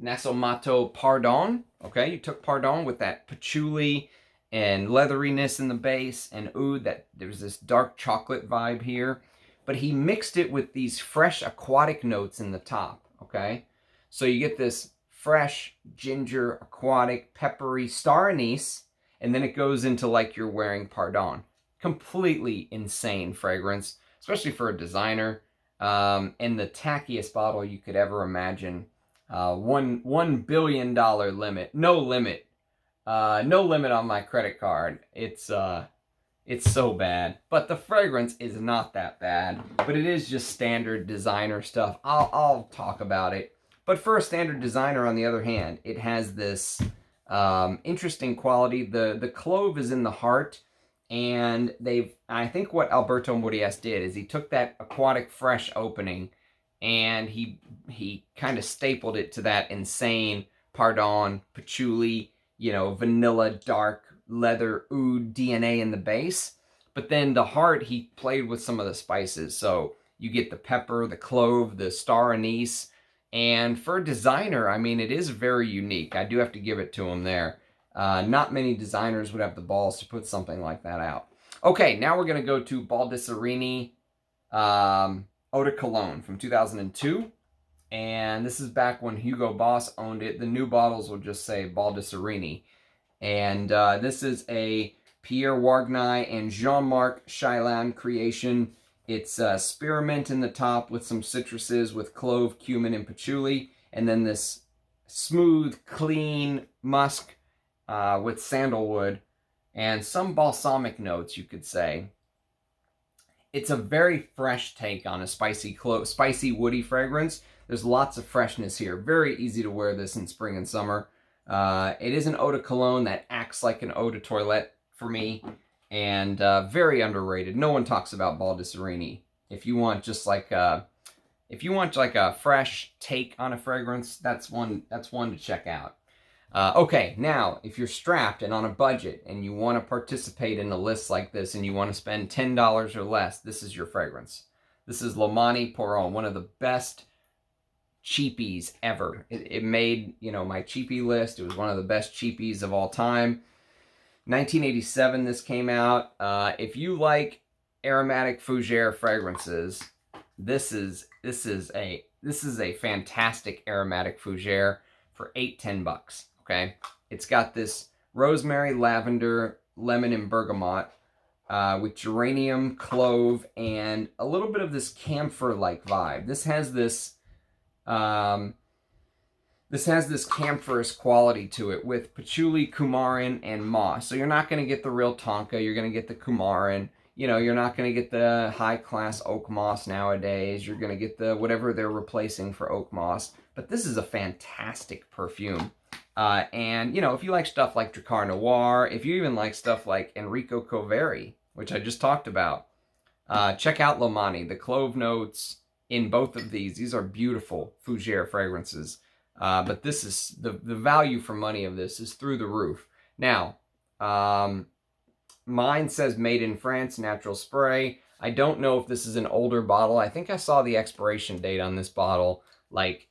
Nasomato Pardon, okay? You took Pardon with that patchouli and leatheriness in the base, and oud, that there's this dark chocolate vibe here. But he mixed it with these fresh aquatic notes in the top, okay? So you get this fresh, ginger, aquatic, peppery star anise, and then it goes into like you're wearing Pardon. Completely insane fragrance, especially for a designer. And the tackiest bottle you could ever imagine. $1 billion limit. No limit. No limit on my credit card. It's so bad. But the fragrance is not that bad. But it is just standard designer stuff. I'll talk about it. But for a standard designer, on the other hand, it has this interesting quality. The clove is in the heart. And I think what Alberto Morillas did is he took that aquatic fresh opening and he kind of stapled it to that insane Pardon, patchouli, you know, vanilla, dark, leather, oud DNA in the base. But then the heart, he played with some of the spices. So you get the pepper, the clove, the star anise. And for a designer, I mean, it is very unique. I do have to give it to him there. Not many designers would have the balls to put something like that out. Okay, now we're going to go to Baldessarini Eau de Cologne from 2002. And this is back when Hugo Boss owned it. The new bottles will just say Baldessarini. And this is a Pierre Wargnier and Jean-Marc Chylre creation. It's spearmint in the top with some citruses with clove, cumin, and patchouli. And then this smooth, clean musk with sandalwood and some balsamic notes, you could say. It's a very fresh take on a spicy, woody fragrance. There's lots of freshness here. Very easy to wear this in spring and summer. It is an eau de cologne that acts like an eau de toilette for me, and very underrated. No one talks about Baldessarini. If you want just like a fresh take on a fragrance, that's one to check out. Okay, now, if you're strapped and on a budget and you want to participate in a list like this and you want to spend $10 or less, this is your fragrance. This is Lomani Pour Homme, one of the best cheapies ever. It made, you know, my cheapie list. It was one of the best cheapies of all time. 1987 this came out. If you like aromatic fougere fragrances, this is a fantastic aromatic fougere for $8-10. Okay, it's got this rosemary, lavender, lemon, and bergamot with geranium, clove, and a little bit of this camphor-like vibe. This has this campherous quality to it with patchouli, coumarin, and moss. So you're not going to get the real tonka. You're going to get the coumarin. You know, you're not going to get the high-class oak moss nowadays. You're going to get the whatever they're replacing for oak moss. But this is a fantastic perfume. And, you know, if you like stuff like Drakkar Noir, if you even like stuff like Enrico Coveri, which I just talked about, check out Lomani. The clove notes in both of these are beautiful fougere fragrances. But this is, the value for money of this is through the roof. Now, mine says made in France, natural spray. I don't know if this is an older bottle. I think I saw the expiration date on this bottle like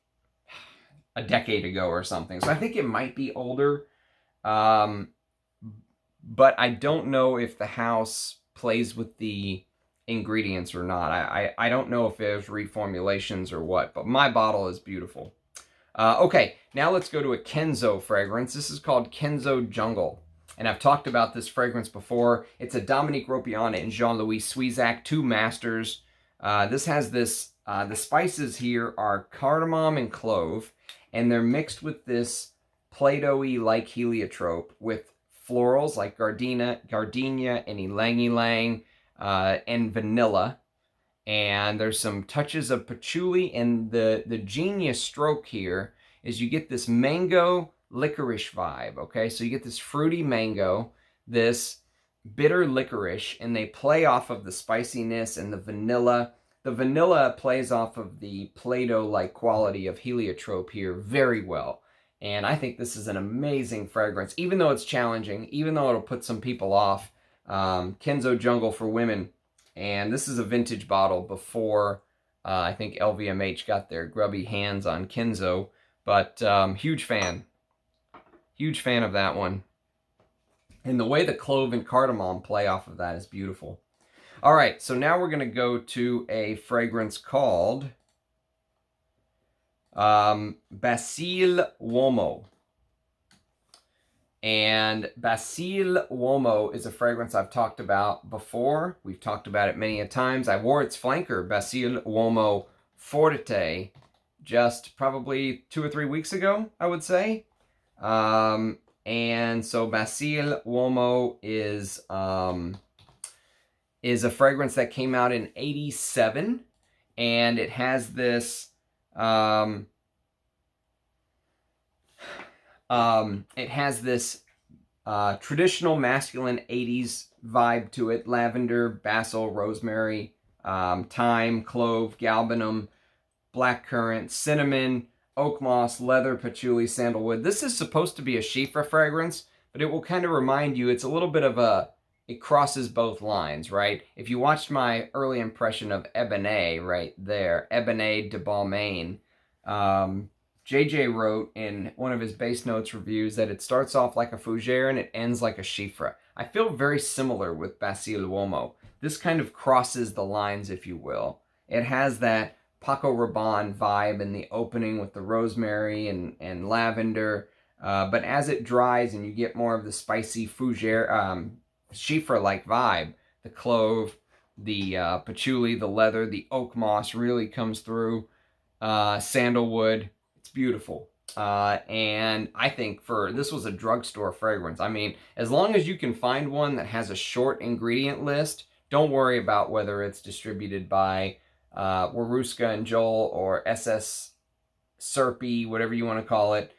a decade ago or something. So I think it might be older. But I don't know if the house plays with the ingredients or not. I don't know if there's reformulations or what, but my bottle is beautiful. Okay, now let's go to a Kenzo fragrance. This is called Kenzo Jungle. And I've talked about this fragrance before. It's a Dominique Ropion and Jean-Louis Suizac, two masters. This has this, the spices here are cardamom and clove, and they're mixed with this Play-Doh-y like heliotrope with florals like gardenia and ylang ylang, and vanilla. And there's some touches of patchouli, and the genius stroke here is you get this mango licorice vibe, okay? So you get this fruity mango, this bitter licorice, and they play off of the spiciness and the vanilla. The vanilla plays off of the Play-Doh-like quality of heliotrope here very well. And I think this is an amazing fragrance, even though it's challenging, even though it'll put some people off. Kenzo Jungle for women. And this is a vintage bottle before I think LVMH got their grubby hands on Kenzo. But huge fan. Huge fan of that one. And the way the clove and cardamom play off of that is beautiful. All right, so now we're going to go to a fragrance called Basil Uomo. And Basil Uomo is a fragrance I've talked about before. We've talked about it many a times. I wore its flanker, Basil Uomo Forte, just probably 2 or 3 weeks ago, I would say. And so Basil Uomo is a fragrance that came out in '87, and it has this traditional masculine 80s vibe to it. Lavender, basil, rosemary, thyme, clove, galbanum, blackcurrant, cinnamon, oak moss, leather, patchouli, sandalwood. This is supposed to be a Chylre fragrance, but it will kind of remind you, it's a little bit of it crosses both lines, right? If you watched my early impression of Ebene right there, Ebene de Balmain, JJ wrote in one of his base notes reviews that it starts off like a fougere and it ends like a Chylre. I feel very similar with Basil Uomo. This kind of crosses the lines, if you will. It has that Paco Rabanne vibe in the opening with the rosemary and lavender, but as it dries and you get more of the spicy fougere, Chylre-like vibe, the clove, the patchouli, the leather, the oak moss really comes through, sandalwood. It's beautiful. And I think this was a drugstore fragrance. I mean, as long as you can find one that has a short ingredient list, don't worry about whether it's distributed by Waruska and Joel or SS Serpy, whatever you want to call it.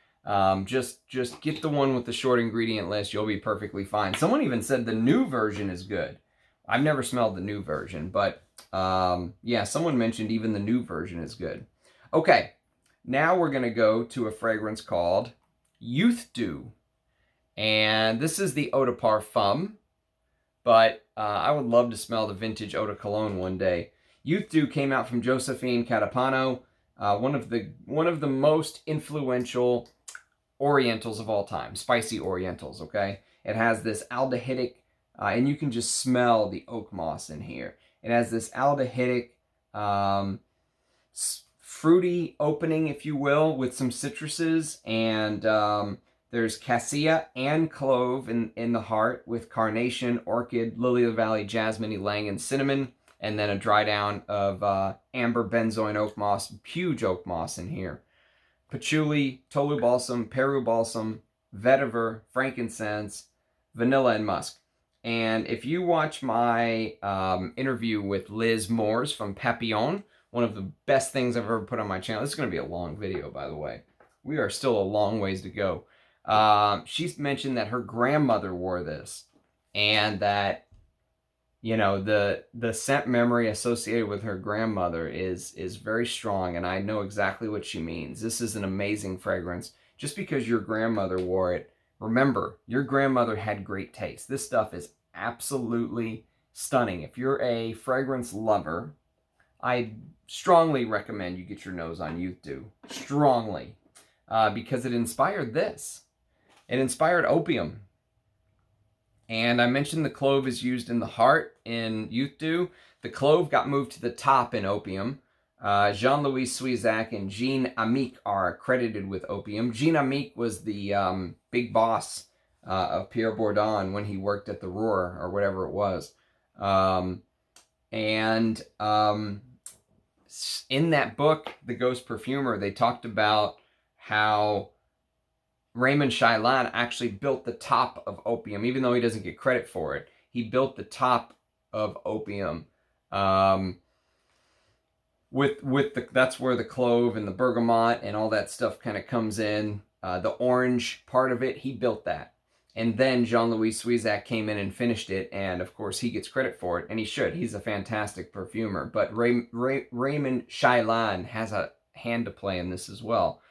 Just get the one with the short ingredient list. You'll be perfectly fine. Someone even said the new version is good. I've never smelled the new version, but yeah, someone mentioned even the new version is good. Okay, now we're going to go to a fragrance called Youth Dew. And this is the Eau de Parfum, but I would love to smell the vintage Eau de Cologne one day. Youth Dew came out from Josephine Catapano, one of the most influential Orientals of all time, spicy Orientals, okay? It has this aldehydic, and you can just smell the oak moss in here. It has this aldehydic, fruity opening, if you will, with some citruses, and there's cassia and clove in the heart with carnation, orchid, lily of the valley, jasmine, ylang, and cinnamon, and then a dry down of amber benzoin oak moss, huge oak moss in here. Patchouli, tolu balsam, peru balsam, vetiver, frankincense, vanilla, and musk. And if you watch my interview with Liz Moores from Papillon, one of the best things I've ever put on my channel. This is going to be a long video, by the way. We are still a long ways to go. She's mentioned that her grandmother wore this, and that, you know, the scent memory associated with her grandmother is very strong, and I know exactly what she means. This is an amazing fragrance. Just because your grandmother wore it, remember, your grandmother had great taste. This stuff is absolutely stunning. If you're a fragrance lover, I strongly recommend you get your nose on Youth Dew. Strongly. Because it inspired this. It inspired opium. And I mentioned the clove is used in the heart in Youth Dew. The clove got moved to the top in opium. Jean-Louis Suizac and Jean Amique are credited with opium. Jean Amique was the big boss of Pierre Bourdon when he worked at the Roar, or whatever it was. In that book, The Ghost Perfumer, they talked about how Raymond Chylre actually built the top of opium, even though he doesn't get credit for it. He built the top of opium. That's where the clove and the bergamot and all that stuff kind of comes in. The orange part of it, he built that. And then Jean-Louis Suizac came in and finished it, and of course he gets credit for it, and he should. He's a fantastic perfumer. But Raymond Chylre has a hand to play in this as well.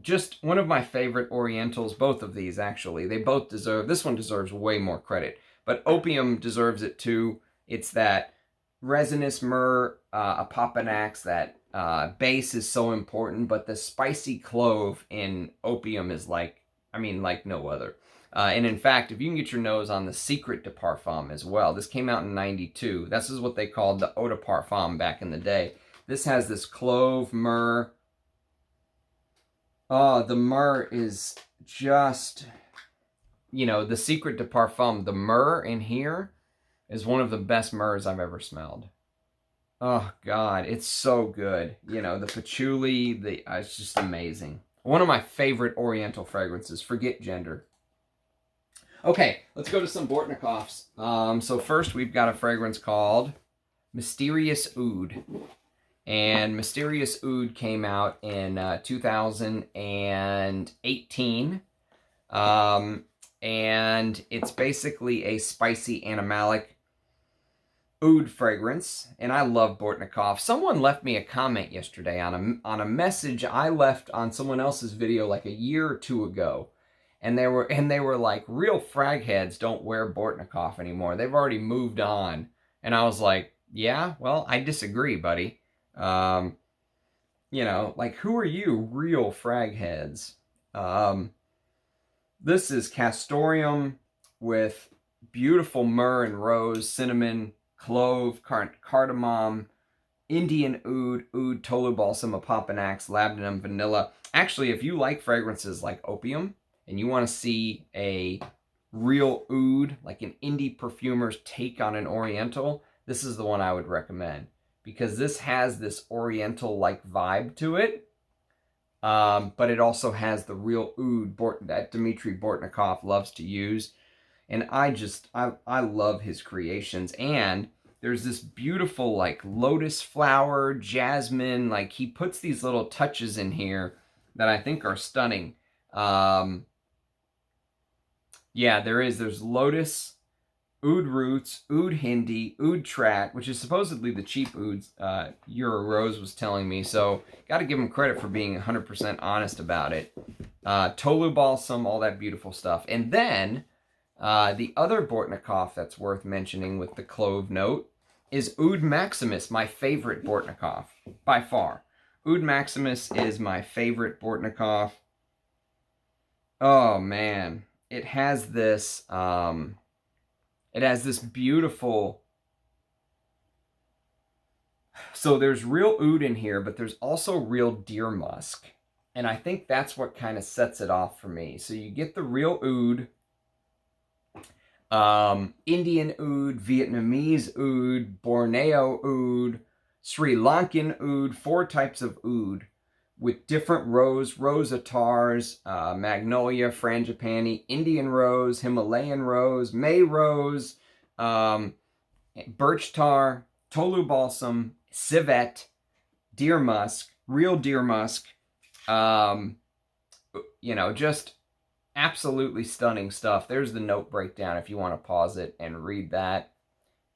Just one of my favorite Orientals, both of these actually. They both deserve, this one deserves way more credit. But opium deserves it too. It's that resinous myrrh, apopanax, that base is so important, but the spicy clove in opium is like no other. And in fact, if you can get your nose on the Secret de Parfum as well, this came out in '92. This is what they called the Haute Parfum back in the day. This has this clove, myrrh. Oh, the myrrh is just, the Secret de Parfum, the myrrh in here is one of the best myrrhs I've ever smelled. Oh, God, it's so good. The patchouli, it's just amazing. One of my favorite Oriental fragrances. Forget gender. Okay, let's go to some Bortnikoffs. So first we've got a fragrance called Mysterious Oud. And Mysterious Oud came out in 2018. And it's basically a spicy animalic oud fragrance. And I love Bortnikoff. Someone left me a comment yesterday on a message I left on someone else's video like a year or two ago. And they were like, real frag heads don't wear Bortnikoff anymore. They've already moved on. And I was like, yeah, well, I disagree, buddy. Like, who are you, real frag heads? This is Castoreum with beautiful myrrh and rose, cinnamon, clove, cardamom, Indian oud, tolu balsam, apopanax, labdanum, vanilla. Actually, if you like fragrances like opium, and you want to see a real oud, like an indie perfumer's take on an Oriental, this is the one I would recommend. Because this has this Oriental-like vibe to it, but it also has the real oud that Dmitry Bortnikoff loves to use. And I love his creations. And there's this beautiful, like, lotus flower, jasmine, like, he puts these little touches in here that I think are stunning. Yeah, there's lotus, oud roots, oud hindi, oud trat, which is supposedly the cheap ouds, Euro Rose was telling me, so got to give him credit for being 100% honest about it. Tolu balsam, all that beautiful stuff. And then, the other Bortnikoff that's worth mentioning with the clove note is Oud Maximus, my favorite Bortnikoff, by far. Oud Maximus is my favorite Bortnikoff. Oh, man. It has this beautiful, so there's real oud in here, but there's also real deer musk. And I think that's what kind of sets it off for me. So you get the real oud, Indian oud, Vietnamese oud, Borneo oud, Sri Lankan oud, 4 types of oud, with different rose atars, magnolia, frangipani, Indian rose, Himalayan rose, May rose, birch tar, tolu balsam, civet, deer musk, real deer musk. Just absolutely stunning stuff. There's the note breakdown if you want to pause it and read that.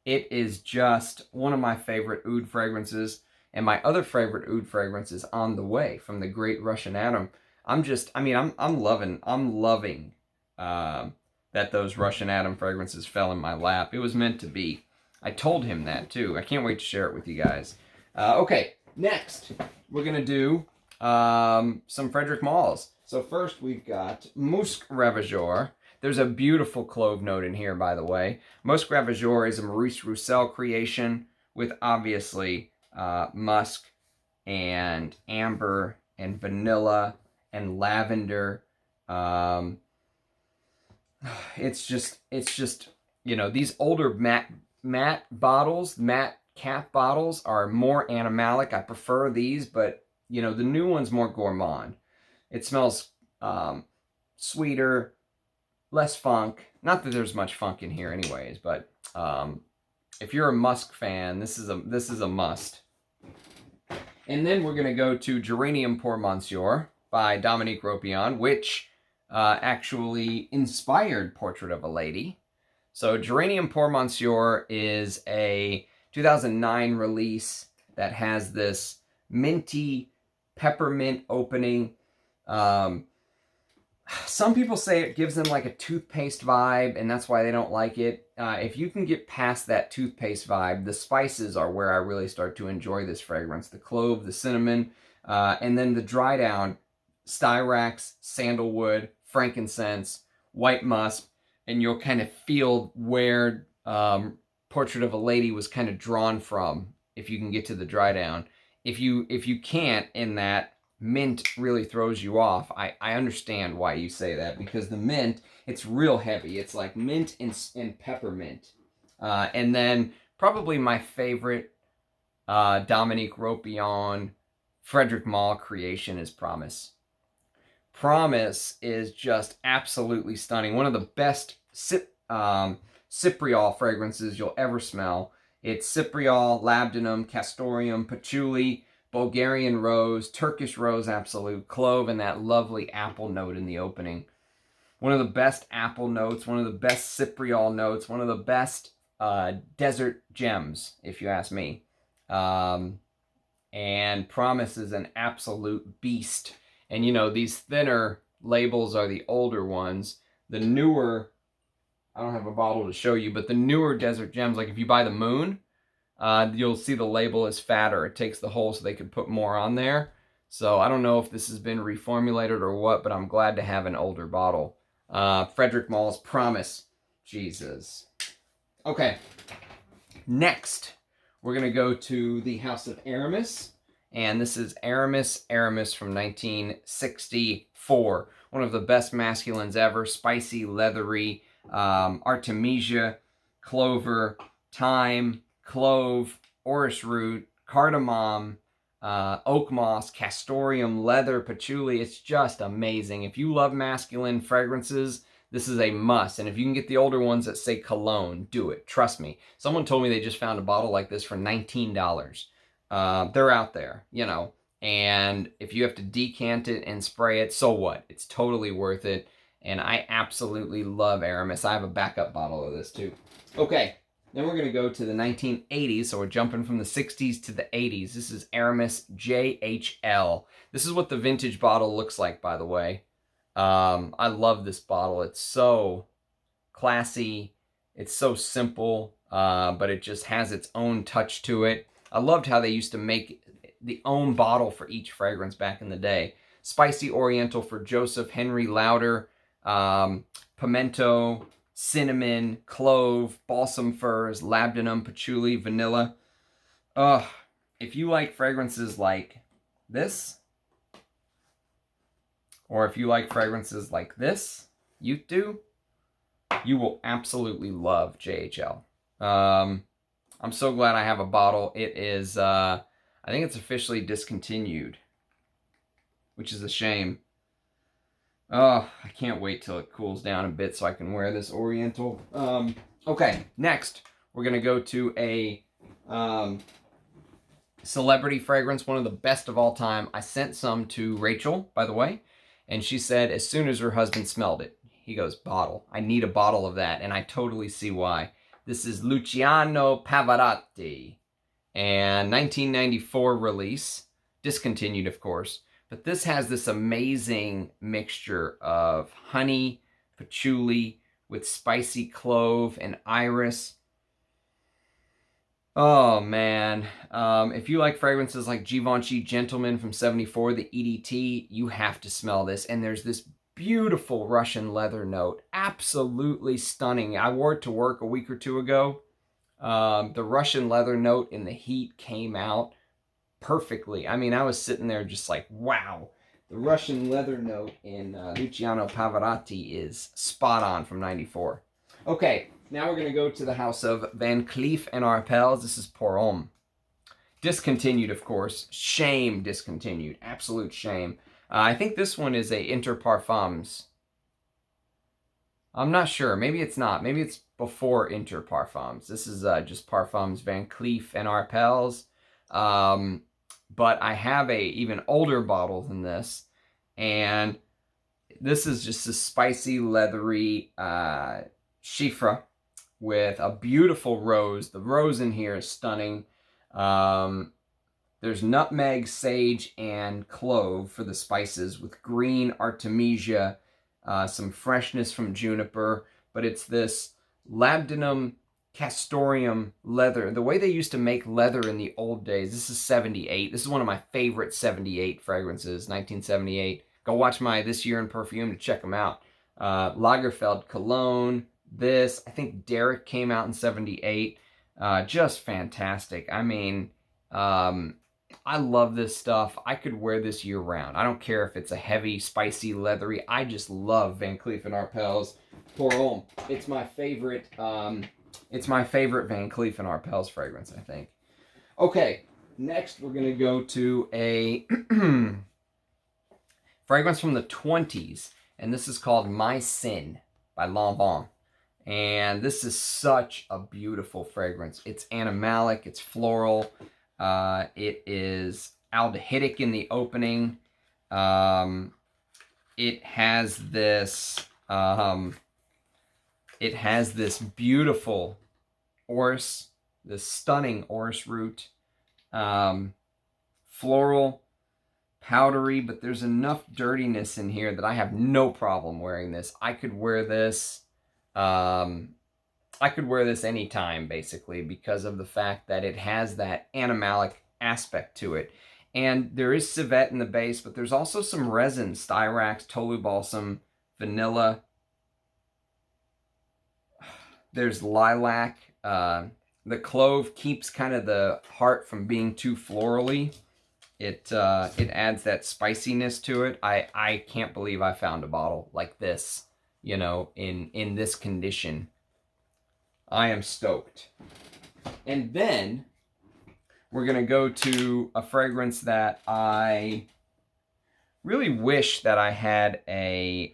It is just one of my favorite oud fragrances. And my other favorite oud fragrance is On the Way from the Great Russian Atom. I'm loving that those Russian Atom fragrances fell in my lap. It was meant to be. I told him that too. I can't wait to share it with you guys. Okay, next we're gonna do some Frederick Malls. So first we've got Musc Ravageur. There's a beautiful clove note in here, by the way. Musc Ravageur is a Maurice Roussel creation with obviously musk, and amber and vanilla and lavender. It's just, you know, these older matte bottles, matte cap bottles are more animalic. I prefer these, but you know, the new one's more gourmand. It smells sweeter, less funk. Not that there's much funk in here anyways, but if you're a Musc fan, this is a must. And then we're gonna go to Geranium pour Monsieur by Dominique Ropion, which actually inspired Portrait of a Lady. So Geranium pour Monsieur is a 2009 release that has this minty peppermint opening. Some people say it gives them like a toothpaste vibe, and that's why they don't like it. If you can get past that toothpaste vibe, the spices are where I really start to enjoy this fragrance. The clove, the cinnamon, and then the dry down, styrax, sandalwood, frankincense, white musk, and you'll kind of feel where Portrait of a Lady was kind of drawn from if you can get to the dry down. If you can't, in that, mint really throws you off. I understand why you say that, because the mint, it's real heavy. It's like mint and peppermint. And then probably my favorite Dominique Ropion Frederick Mall creation is Promise. Promise is just absolutely stunning. One of the best cypriol fragrances you'll ever smell. It's cypriol, labdanum, castoreum, patchouli, Bulgarian rose, Turkish rose absolute, clove, and that lovely apple note in the opening. One of the best apple notes, one of the best cypriol notes, one of the best desert gems, if you ask me. And Promise is an absolute beast. And you know, these thinner labels are the older ones. The newer, I don't have a bottle to show you, but the newer desert gems, like if you buy the Moon, you'll see the label is fatter. It takes the hole so they could put more on there. So I don't know if this has been reformulated or what, but I'm glad to have an older bottle. Frederick Mall's Promise. Jesus. Okay. Next, we're going to go to the House of Aramis. And this is Aramis from 1964. One of the best masculines ever. Spicy, leathery, artemisia, clover, thyme, clove, orris root, cardamom, oak moss, castoreum, leather, patchouli. It's just amazing. If you love masculine fragrances, this is a must. And if you can get the older ones that say cologne, do it. Trust me. Someone told me they just found a bottle like this for $19. They're out there, you know. And if you have to decant it and spray it, so what? It's totally worth it. And I absolutely love Aramis. I have a backup bottle of this too. Okay. Then we're going to go to the 1980s, so we're jumping from the 60s to the 80s. This is Aramis JHL. This is what the vintage bottle looks like, by the way. I love this bottle. It's so classy. It's so simple, but it just has its own touch to it. I loved how they used to make the own bottle for each fragrance back in the day. Spicy Oriental for Joseph Henry Lauder, pimento, cinnamon, clove, balsam firs, labdanum, patchouli, vanilla. If you like fragrances like this, or if you like fragrances like this, you will absolutely love JHL. I'm so glad I have a bottle. It is, I think it's officially discontinued, which is a shame. Oh, I can't wait till it cools down a bit so I can wear this Oriental. Okay, next we're going to go to a celebrity fragrance, one of the best of all time. I sent some to Rachel, by the way, and she said as soon as her husband smelled it, he goes, bottle. I need a bottle of that, and I totally see why. This is Luciano Pavarotti, and 1994 release, discontinued, of course. But this has this amazing mixture of honey, patchouli, with spicy clove and iris. Oh, man. If you like fragrances like Givenchy Gentleman from 74, the EDT, you have to smell this. And there's this beautiful Russian leather note. Absolutely stunning. I wore it to work a week or two ago. The Russian leather note in the heat came out perfectly. I mean, I was sitting there just like, wow. The Russian leather note in Luciano Pavarotti is spot on from 94. Okay, now we're going to go to the house of Van Cleef and Arpels. This is Pour Homme. Discontinued, of course. Shame discontinued. Absolute shame. I think this one is a Inter Parfums. I'm not sure. Maybe it's not. Maybe it's before Inter Parfums. This is just Parfums Van Cleef and Arpels. But I have a even older bottle than this. And this is just a spicy, leathery Chylre with a beautiful rose. The rose in here is stunning. There's nutmeg, sage, and clove for the spices with green artemisia, some freshness from juniper, but it's this labdanum castoreum leather. The way they used to make leather in the old days, this is 78. This is one of my favorite 78 fragrances, 1978. Go watch my This Year in Perfume to check them out. Lagerfeld Cologne, this, I think Derek came out in 78. Just fantastic. I mean, I love this stuff. I could wear this year round. I don't care if it's a heavy, spicy, leathery. I just love Van Cleef & Arpels Pour Homme. It's my favorite, Van Cleef & Arpels fragrance, I think. Okay, next we're going to go to a fragrance from the 20s, and this is called My Sin by Lanvin. And this is such a beautiful fragrance. It's animalic, it's floral, it is aldehydic in the opening. It has this beautiful orris, this stunning orris root, floral, powdery, but there's enough dirtiness in here that I have no problem wearing this. I could wear this. I could wear this anytime, basically, because of the fact that it has that animalic aspect to it. And there is civet in the base, but there's also some resin, styrax, tolu balsam, vanilla. There's lilac. The clove keeps kind of the heart from being too florally. It adds that spiciness to it. I can't believe I found a bottle like this, you know, in this condition. I am stoked. And then we're going to go to a fragrance that I really wish that I had a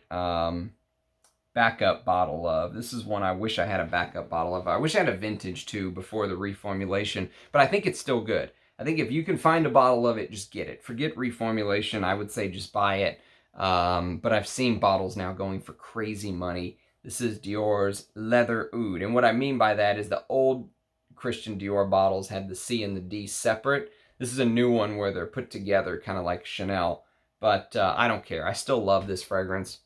backup bottle of. This is one I wish I had a backup bottle of. I wish I had a vintage too before the reformulation, but I think it's still good. I think if you can find a bottle of it, just get it. Forget reformulation. I would say just buy it. But I've seen bottles now going for crazy money. This is Dior's Leather Oud. And what I mean by that is the old Christian Dior bottles had the C and the D separate. This is a new one where they're put together, kind of like Chanel. But I don't care. I still love this fragrance.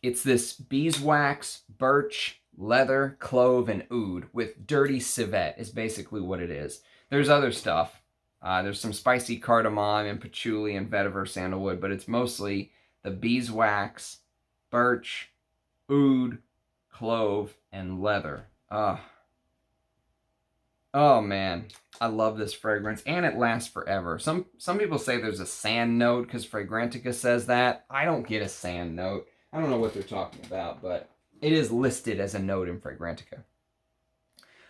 It's this beeswax, birch, leather, clove, and oud with dirty civet is basically what it is. There's other stuff. There's some spicy cardamom and patchouli and vetiver sandalwood, but it's mostly the beeswax, birch, oud, clove, and leather. Oh man, I love this fragrance, and it lasts forever. Some people say there's a sand note because Fragrantica says that. I don't get a sand note. I don't know what they're talking about, but it is listed as a note in Fragrantica.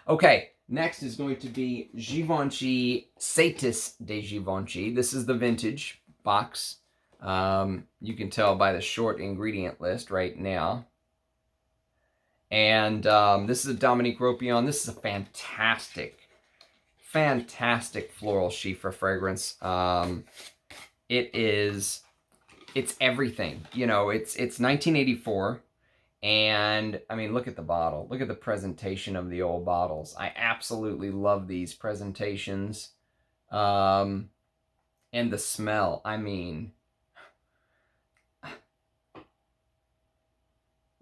Okay, next is going to be Givenchy Satis de Givenchy. This is the vintage box. You can tell by the short ingredient list right now. And this is a Dominique Ropion. This is a fantastic floral Chylre fragrance. It's everything. You know, it's 1984. And, I mean, look at the bottle. Look at the presentation of the old bottles. I absolutely love these presentations. And the smell. I mean,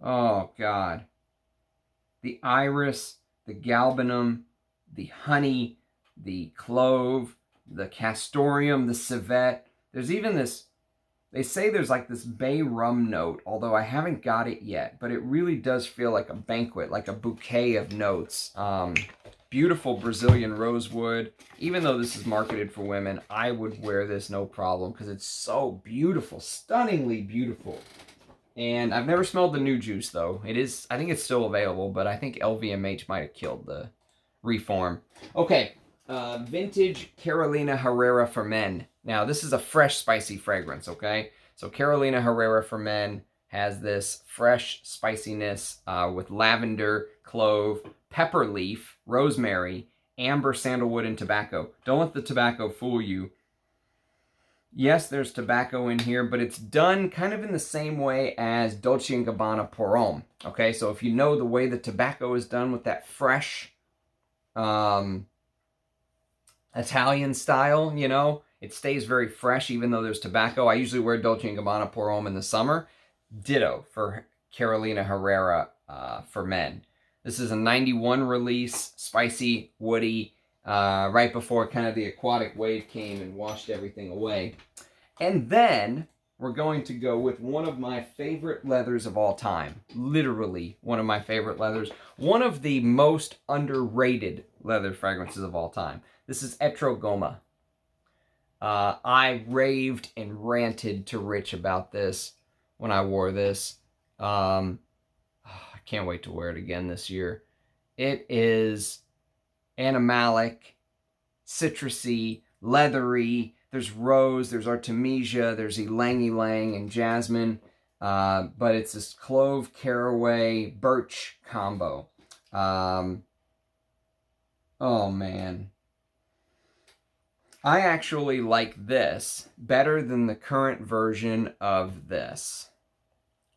oh, God. The iris, the galbanum, the honey, the clove, the castoreum, the civet. There's even this, they say there's like this bay rum note, although I haven't got it yet, but it really does feel like a banquet, like a bouquet of notes. Beautiful Brazilian rosewood. Even though this is marketed for women, I would wear this no problem because it's so beautiful, stunningly beautiful. And I've never smelled the new juice though. It is, I think it's still available, but I think LVMH might have killed the reform. Okay, vintage Carolina Herrera for men. Now this is a fresh spicy fragrance, okay? So Carolina Herrera for men has this fresh spiciness with lavender, clove, pepper leaf, rosemary, amber, sandalwood, and tobacco. Don't let the tobacco fool you. Yes, there's tobacco in here, but it's done kind of in the same way as Dolce & Gabbana Pour Homme. Okay, so if you know the way the tobacco is done with that fresh Italian style, you know, it stays very fresh even though there's tobacco. I usually wear Dolce & Gabbana Pour Homme in the summer. Ditto for Carolina Herrera for men. This is a 91 release, spicy, woody, right before kind of the aquatic wave came and washed everything away. And then we're going to go with one of my favorite leathers of all time. Literally one of my favorite leathers. One of the most underrated leather fragrances of all time. This is Etro Goma. I raved and ranted to Rich about this when I wore this. I can't wait to wear it again this year. It is animalic, citrusy, leathery. There's rose, there's artemisia, there's ylang ylang and jasmine. But it's this clove, caraway, birch combo. Oh man. I actually like this better than the current version of this.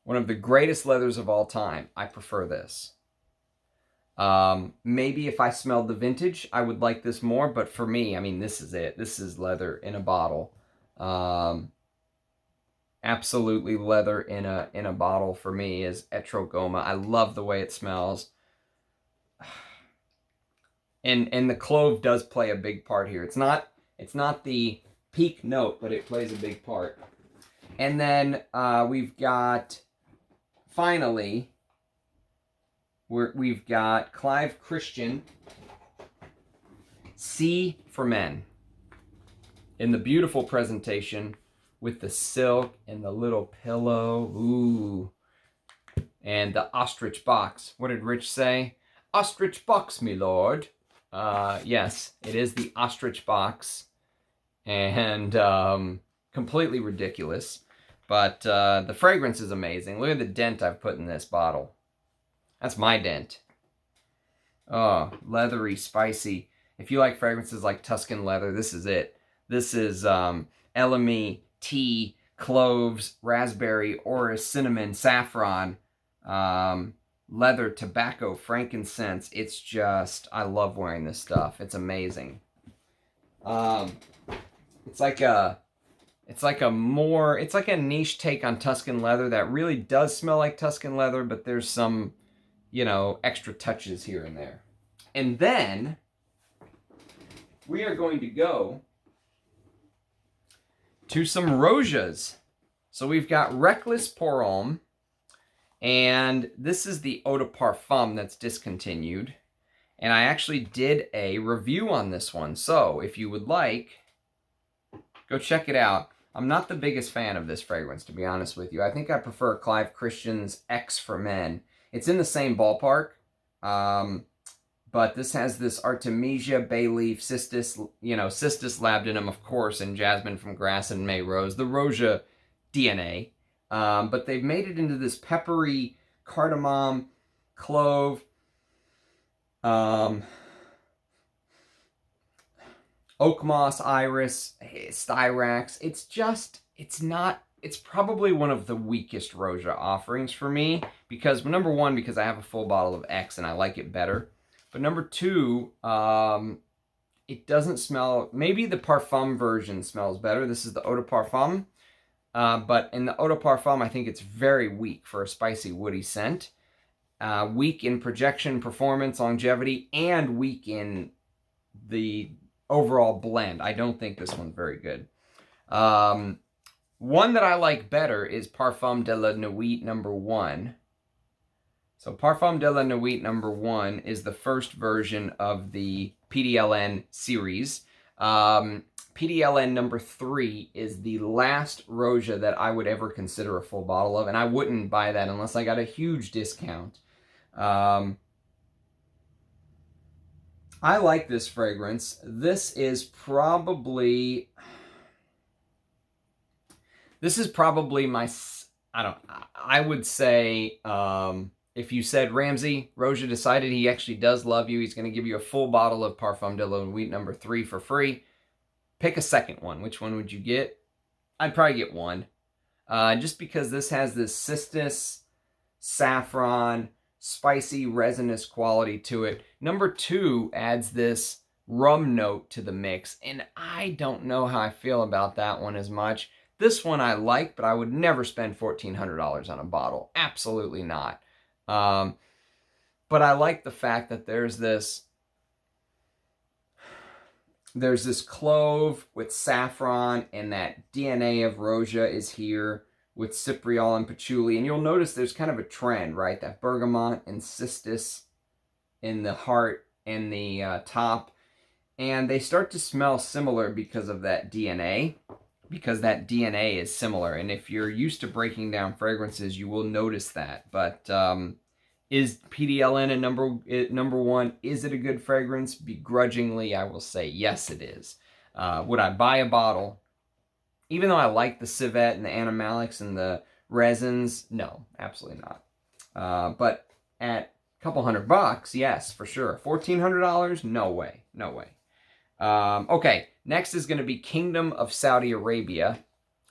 One of the greatest leathers of all time. I prefer this. Maybe if I smelled the vintage, I would like this more, but for me, I mean, this is it. This is leather in a bottle. Absolutely leather in a bottle for me is Etro Goma. I love the way it smells. And the clove does play a big part here. It's not the peak note, but it plays a big part. And then we've got, finally, we've got Clive Christian C for Men in the beautiful presentation with the silk and the little pillow. Ooh. And the ostrich box. What did Rich say? Ostrich box, me lord. Yes, it is the ostrich box. And completely ridiculous. But the fragrance is amazing. Look at the dent I've put in this bottle. That's my dent. Oh, leathery, spicy. If you like fragrances like Tuscan leather, this is it. This is elemi, tea, cloves, raspberry, orris, cinnamon, saffron, leather, tobacco, frankincense. It's just, I love wearing this stuff. It's amazing. It's like a niche take on Tuscan leather that really does smell like Tuscan leather, but there's some, you know, extra touches here and there. And then we are going to go to some Rojas. So we've got Reckless Pour Homme, and this is the Eau de Parfum that's discontinued. And I actually did a review on this one, so if you would like, go check it out. I'm not the biggest fan of this fragrance, to be honest with you. I think I prefer Clive Christian's X for Men. It's in the same ballpark, but this has this Artemisia, bay leaf, cistus, cistus labdanum, of course, and jasmine from grass and May rose, the Roja DNA. But they've made it into this peppery cardamom, clove, oak moss, iris, styrax. It's probably one of the weakest Roja offerings for me because, number one, because I have a full bottle of X and I like it better. But number two, it doesn't smell, maybe the Parfum version smells better. This is the Eau de Parfum. But in the Eau de Parfum, I think it's very weak for a spicy, woody scent. Weak in projection, performance, longevity, and weak in the overall blend. I don't think this one's very good. One that I like better is Parfum de la Nuit number 1. So Parfum de la Nuit #1 is the first version of the PDLN series. PDLN #3 is the last Roja that I would ever consider a full bottle of, and I wouldn't buy that unless I got a huge discount. I like this fragrance. This is probably my, I would say, if you said, Ramsey, Roja decided he actually does love you, he's going to give you a full bottle of Parfum de la Nuit #3 for free. Pick a second one. Which one would you get? I'd probably get one. Just because this has this cistus, saffron, spicy, resinous quality to it. #2 adds this rum note to the mix, and I don't know how I feel about that one as much. This one I like, but I would never spend $1,400 on a bottle. Absolutely not. But I like the fact that there's this clove with saffron, and that DNA of Roja is here with cypriol and patchouli. And you'll notice there's kind of a trend, right? That bergamot and cistus in the heart and the top. And they start to smell similar because of that DNA. Because that DNA is similar. And if you're used to breaking down fragrances, you will notice that. But is PDLN a #1? Is it a good fragrance? Begrudgingly, I will say yes, it is. Would I buy a bottle? Even though I like the civet and the animalics and the resins, no, absolutely not. But at a couple $100, yes, for sure. $1,400? No way, no way. Okay, next is going to be Kingdom of Saudi Arabia,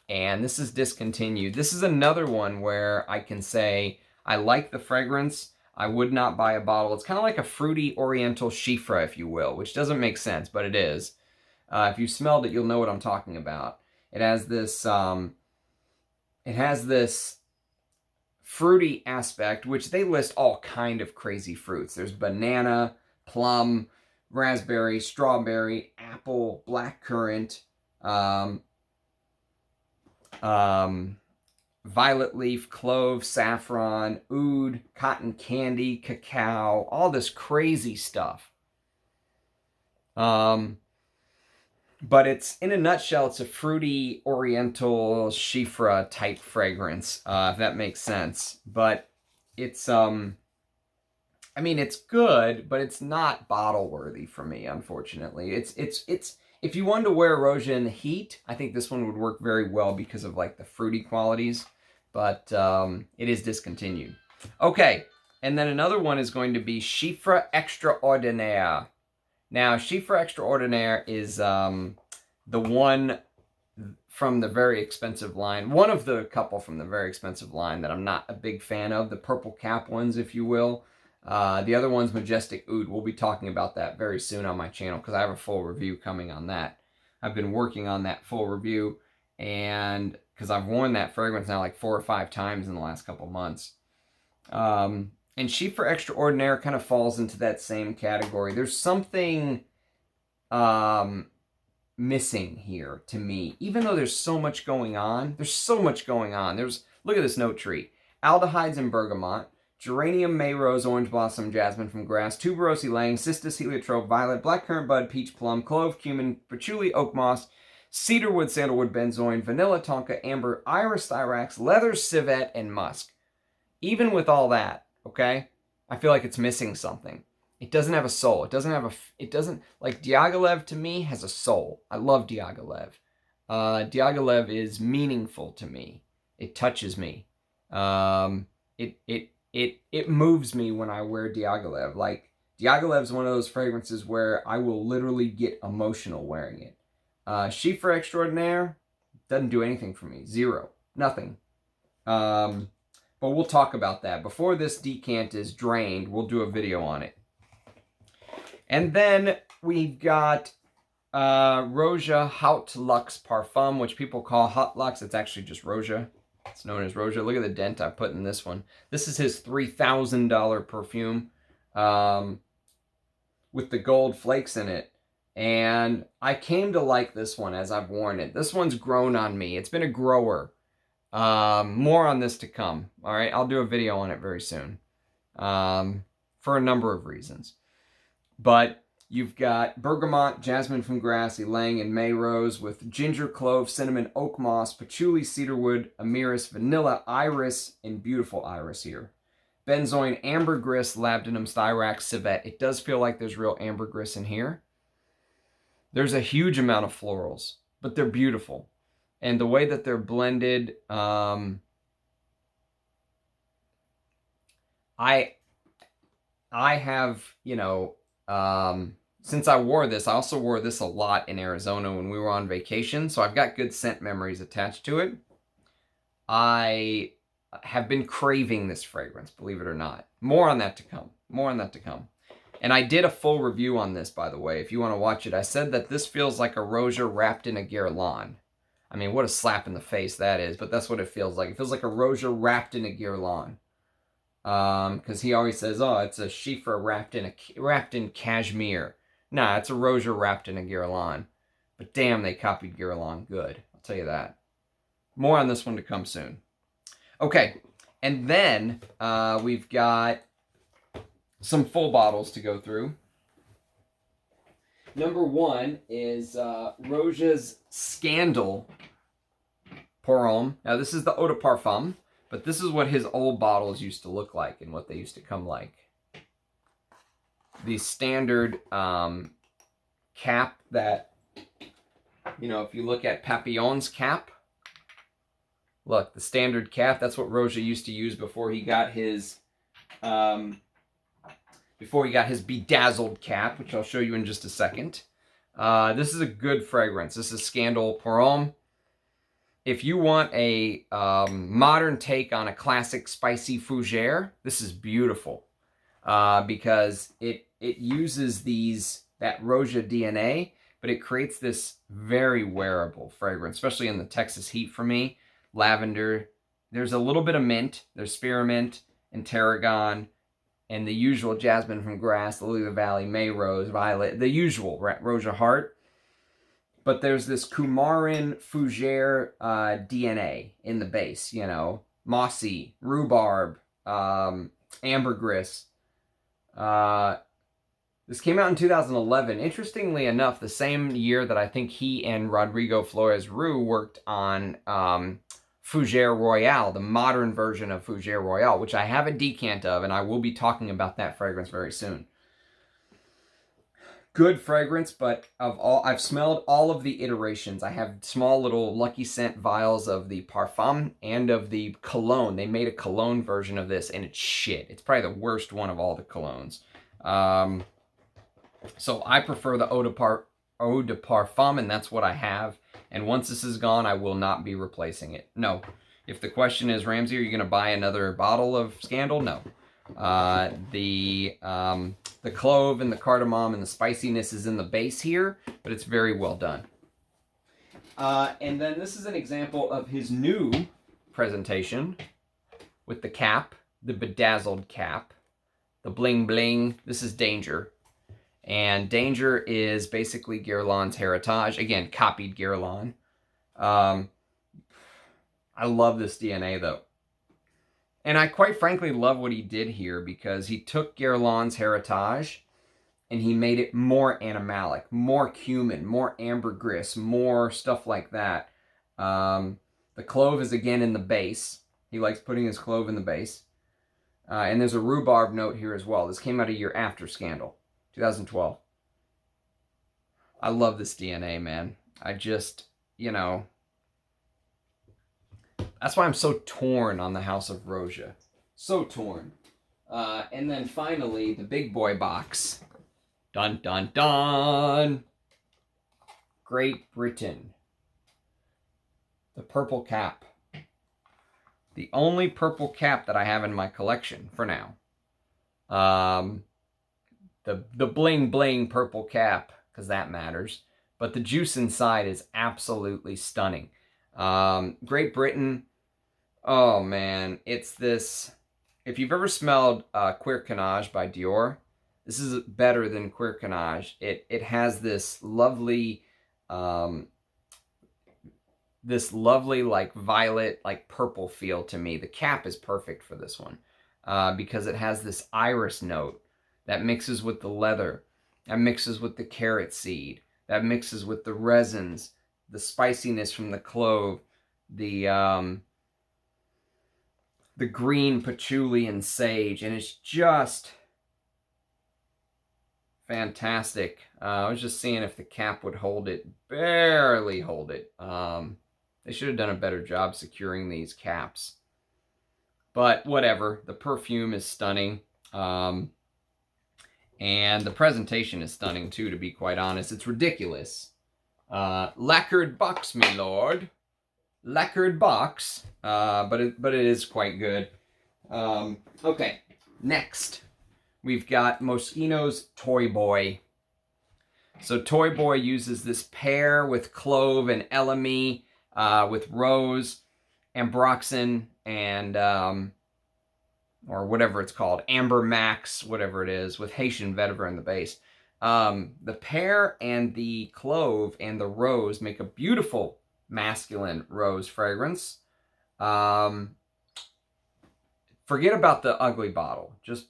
and this is discontinued. This is another one where I can say I like the fragrance. I would not buy a bottle. It's kind of like a fruity Oriental Chylre, if you will, which doesn't make sense, but it is. If you smelled it, you'll know what I'm talking about. It has this fruity aspect, which they list all kind of crazy fruits. There's banana, plum, raspberry, strawberry, apple, blackcurrant, violet leaf, clove, saffron, oud, cotton candy, cacao, all this crazy stuff. But it's, in a nutshell, it's a fruity Oriental Chylre type fragrance, if that makes sense. But it's, I mean, it's good, but it's not bottle worthy for me, unfortunately. It's if you wanted to wear Roja in the heat, I think this one would work very well because of like the fruity qualities, but it is discontinued. Okay, and then another one is going to be Chylre Extraordinare. Now, Chylre Extraordinare is the one from the very expensive line, one of the couple from the very expensive line that I'm not a big fan of, the purple cap ones, if you will. The other one's Majestic Oud. We'll be talking about that very soon on my channel because I have a full review coming on that. I've been working on that full review, and because I've worn that fragrance now like 4 or 5 times in the last couple months. And Chylre Extraordinaire kind of falls into that same category. There's something missing here to me. Even though there's so much going on, look at this note tree. Aldehydes and bergamot, geranium, may rose, orange blossom, jasmine from grass, tuberose ylang, cistus, heliotrope, violet, blackcurrant bud, peach plum, clove, cumin, patchouli, oak moss, cedarwood, sandalwood, benzoin, vanilla, tonka, amber, iris, thyrax, leather, civet, and musk. Even with all that, okay, I feel like it's missing something. It doesn't have a soul. It doesn't like Diaghilev to me has a soul. I love Diaghilev. Diaghilev is meaningful to me. It touches me. It moves me when I wear Diaghilev. Like, Diaghilev is one of those fragrances where I will literally get emotional wearing it. Chylre Extraordinaire doesn't do anything for me. Zero. Nothing. But we'll talk about that. Before this decant is drained, we'll do a video on it. And then we've got Roja Haute Luxe Parfum, which people call Hot Luxe. It's actually just Roja. It's known as Roja. Look at the dent I put in this one. This is his $3,000 perfume with the gold flakes in it. And I came to like this one as I've worn it. This one's grown on me. It's been a grower. More on this to come. All right, I'll do a video on it very soon. for a number of reasons. But you've got bergamot, jasmine from grass, ylang, and May rose with ginger, clove, cinnamon, oak moss, patchouli, cedarwood, Emirates, vanilla, iris, and beautiful iris here. Benzoin, ambergris, labdanum, styrax, civet. It does feel like there's real ambergris in here. There's a huge amount of florals, but they're beautiful. And the way that they're blended, I have, you know, since I wore this, I also wore this a lot in Arizona when we were on vacation, so I've got good scent memories attached to it. I have been craving this fragrance, believe it or not. More on that to come. More on that to come. And I did a full review on this, by the way, if you want to watch it. I said that this feels like a Roja wrapped in a guirlande. I mean, what a slap in the face that is, but that's what it feels like. It feels like a Roja wrapped in a guirlande. Because he always says, oh, it's a Chylre wrapped in cashmere. Nah, it's a Roja wrapped in a guirlande. But damn, they copied guirlande good. I'll tell you that. More on this one to come soon. Okay, and then we've got some full bottles to go through. Number one is Roja's Scandal Parfum. Now, this is the Eau de Parfum, but this is what his old bottles used to look like and what they used to come like. The standard cap that, you know, if you look at Papillon's cap, look, the standard cap, that's what Roja used to use before he got his bedazzled cap, which I'll show you in just a second. This is a good fragrance. This is Scandal Parfum. If you want a modern take on a classic spicy fougere, this is beautiful because it uses that Roja DNA, but it creates this very wearable fragrance, especially in the Texas heat for me. Lavender. There's a little bit of mint. There's spearmint and tarragon and the usual jasmine from grass, lily of the valley, May rose, violet, the usual Roja heart. But there's this coumarin fougere DNA in the base, you know, mossy, rhubarb, ambergris. This came out in 2011. Interestingly enough, the same year that I think he and Rodrigo Flores Roux worked on Fougere Royale, the modern version of Fougere Royale, which I have a decant of, and I will be talking about that fragrance very soon. Good fragrance, but I've smelled all of the iterations. I have small little Lucky Scent vials of the Parfum and of the cologne. They made a cologne version of this, and it's shit. It's probably the worst one of all the colognes. So I prefer the Eau de Parfum, and that's what I have. And once this is gone, I will not be replacing it. No. If the question is, Ramsey, are you going to buy another bottle of Scandal? No. The clove and the cardamom and the spiciness is in the base here, but it's very well done. And then this is an example of his new presentation with the cap, the bedazzled cap, the bling bling. This is Danger. And Danger is basically Guerlain's heritage. Again, copied Guerlain. I love this DNA, though. And I quite frankly love what he did here because he took Guerlain's heritage and he made it more animalic, more cumin, more ambergris, more stuff like that. The clove is again in the base. He likes putting his clove in the base. And there's a rhubarb note here as well. This came out a year after Scandal. 2012. I love this DNA, man. I just, you know, that's why I'm so torn on the House of Roja. So torn. And then finally, the big boy box. Dun, dun, dun. Great Britain. The purple cap. The only purple cap that I have in my collection for now. The bling bling purple cap, because that matters. But the juice inside is absolutely stunning. Great Britain. Oh man, it's this. If you've ever smelled Queer Canage by Dior, this is better than Queer Canage. It has this lovely like violet, like purple feel to me. The cap is perfect for this one. because it has this iris note that mixes with the leather, that mixes with the carrot seed, that mixes with the resins, the spiciness from the clove, the green patchouli and sage, and it's just fantastic. I was just seeing if the cap would hold it. Barely hold it. They should have done a better job securing these caps. But whatever. The perfume is stunning. And the presentation is stunning too, to be quite honest. It's ridiculous. Lacquered box, my lord. Lacquered box. But it is quite good. Okay. Next, we've got Moschino's Toy Boy. So Toy Boy uses this pair with clove and elemi, with rose, ambroxan, and or whatever it's called, amber max, whatever it is, with Haitian vetiver in the base. The pear and the clove and the rose make a beautiful masculine rose fragrance. Forget about the ugly bottle. Just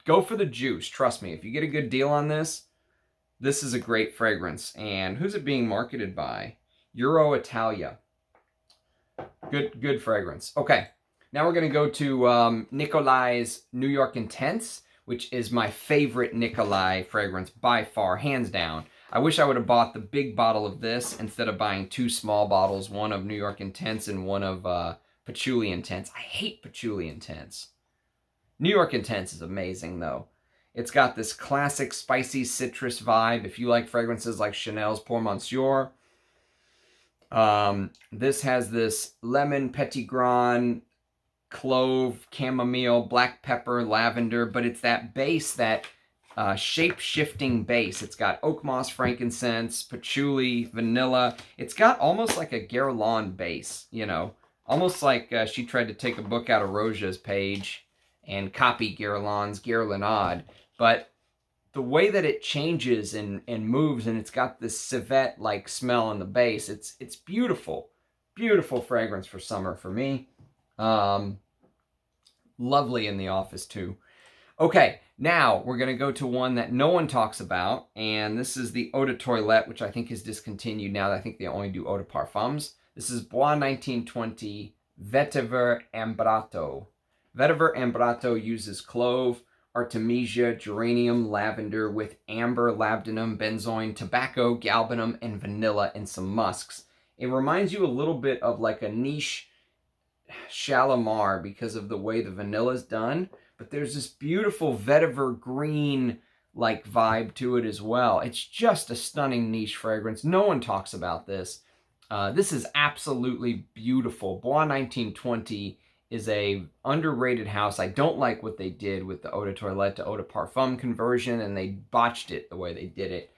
go for the juice. Trust me, if you get a good deal on this, this is a great fragrance. And who's it being marketed by? Euro Italia. Good fragrance. Okay, now we're going to go to Nicolai's New York Intense, which is my favorite Nicolai fragrance by far, hands down. I wish I would have bought the big bottle of this instead of buying two small bottles, one of New York Intense and one of Patchouli Intense. I hate Patchouli Intense. New York Intense is amazing, though. It's got this classic spicy citrus vibe. If you like fragrances like Chanel's Pour Monsieur. This has this lemon, petitgrain, clove, chamomile, black pepper, lavender, but it's that base, that shape-shifting base. It's got oak moss, frankincense, patchouli, vanilla. It's got almost like a Guerlain base, you know. Almost like she tried to take a book out of Roja's page and copy Guerlain's Guerlainade. But the way that it changes and moves, and it's got this civet-like smell in the base, it's beautiful. Beautiful fragrance for summer for me. Lovely in the office, too. Okay, now we're going to go to one that no one talks about, and this is the Eau de Toilette, which I think is discontinued now. I think they only do Eau de Parfums. This is Bois 1920 Vetiver Ambrato. Vetiver Ambrato uses clove, artemisia, geranium, lavender with amber, labdanum, benzoin, tobacco, galbanum, and vanilla, and some musks. It reminds you a little bit of like a niche Shalimar because of the way the vanilla is done, but there's this beautiful vetiver green like vibe to it as well. It's just a stunning niche fragrance. No one talks about this. This is absolutely beautiful. Bois 1920 is a underrated house. I don't like what they did with the Eau de Toilette to Eau de Parfum conversion, and they botched it the way they did it.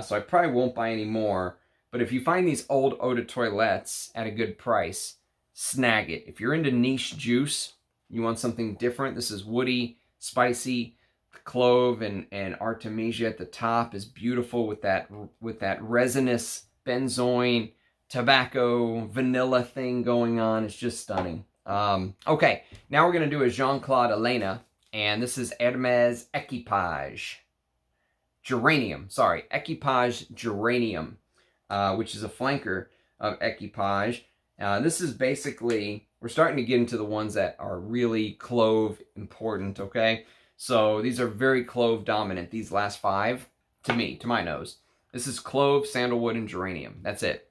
So I probably won't buy any more. But if you find these old Eau de Toilettes at a good price, snag it. If you're into niche juice, you want something different, this is woody, spicy. The clove and artemisia at the top is beautiful with that resinous benzoin, tobacco, vanilla thing going on. It's just stunning. Okay, now we're going to do a Jean-Claude Elena, and this is Hermès Equipage Geranium. Sorry, Equipage Geranium, which is a flanker of Equipage. This is basically, we're starting to get into the ones that are really clove important, okay? So these are very clove dominant, these last five, to me, to my nose. This is clove, sandalwood, and geranium. That's it.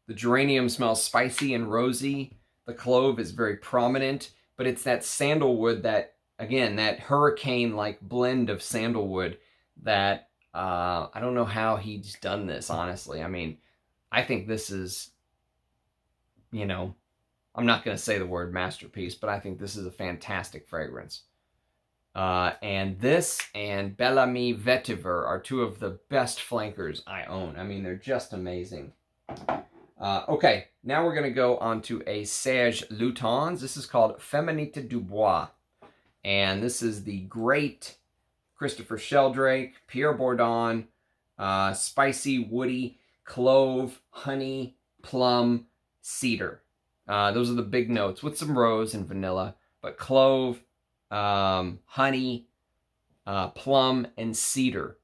The geranium smells spicy and rosy. The clove is very prominent, but it's that sandalwood that, again, that hurricane-like blend of sandalwood that, I don't know how he's done this, honestly. I mean, I think this is, you know, I'm not going to say the word masterpiece, but I think this is a fantastic fragrance. And this and Bel Ami Vetiver are two of the best flankers I own. I mean, they're just amazing. Okay, now we're going to go on to a Serge Lutens. This is called Féminité du Bois. And this is the great Christopher Sheldrake, Pierre Bourdon, spicy, woody, clove, honey, plum, cedar. Those are the big notes with some rose and vanilla. But clove, honey, plum, and cedar.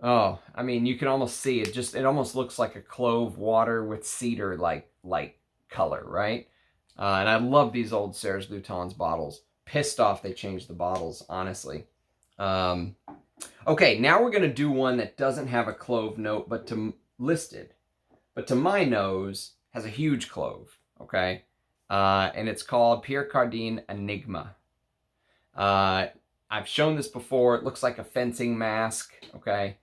Oh, I mean, you can almost see it. It almost looks like a clove water with cedar like color, right? And I love these old Serge Lutens bottles. Pissed off they changed the bottles, honestly. Okay, now we're gonna do one that doesn't have a clove note, but listed. But to my nose, has a huge clove, okay? And it's called Pierre Cardin Enigma. I've shown this before. It looks like a fencing mask, okay?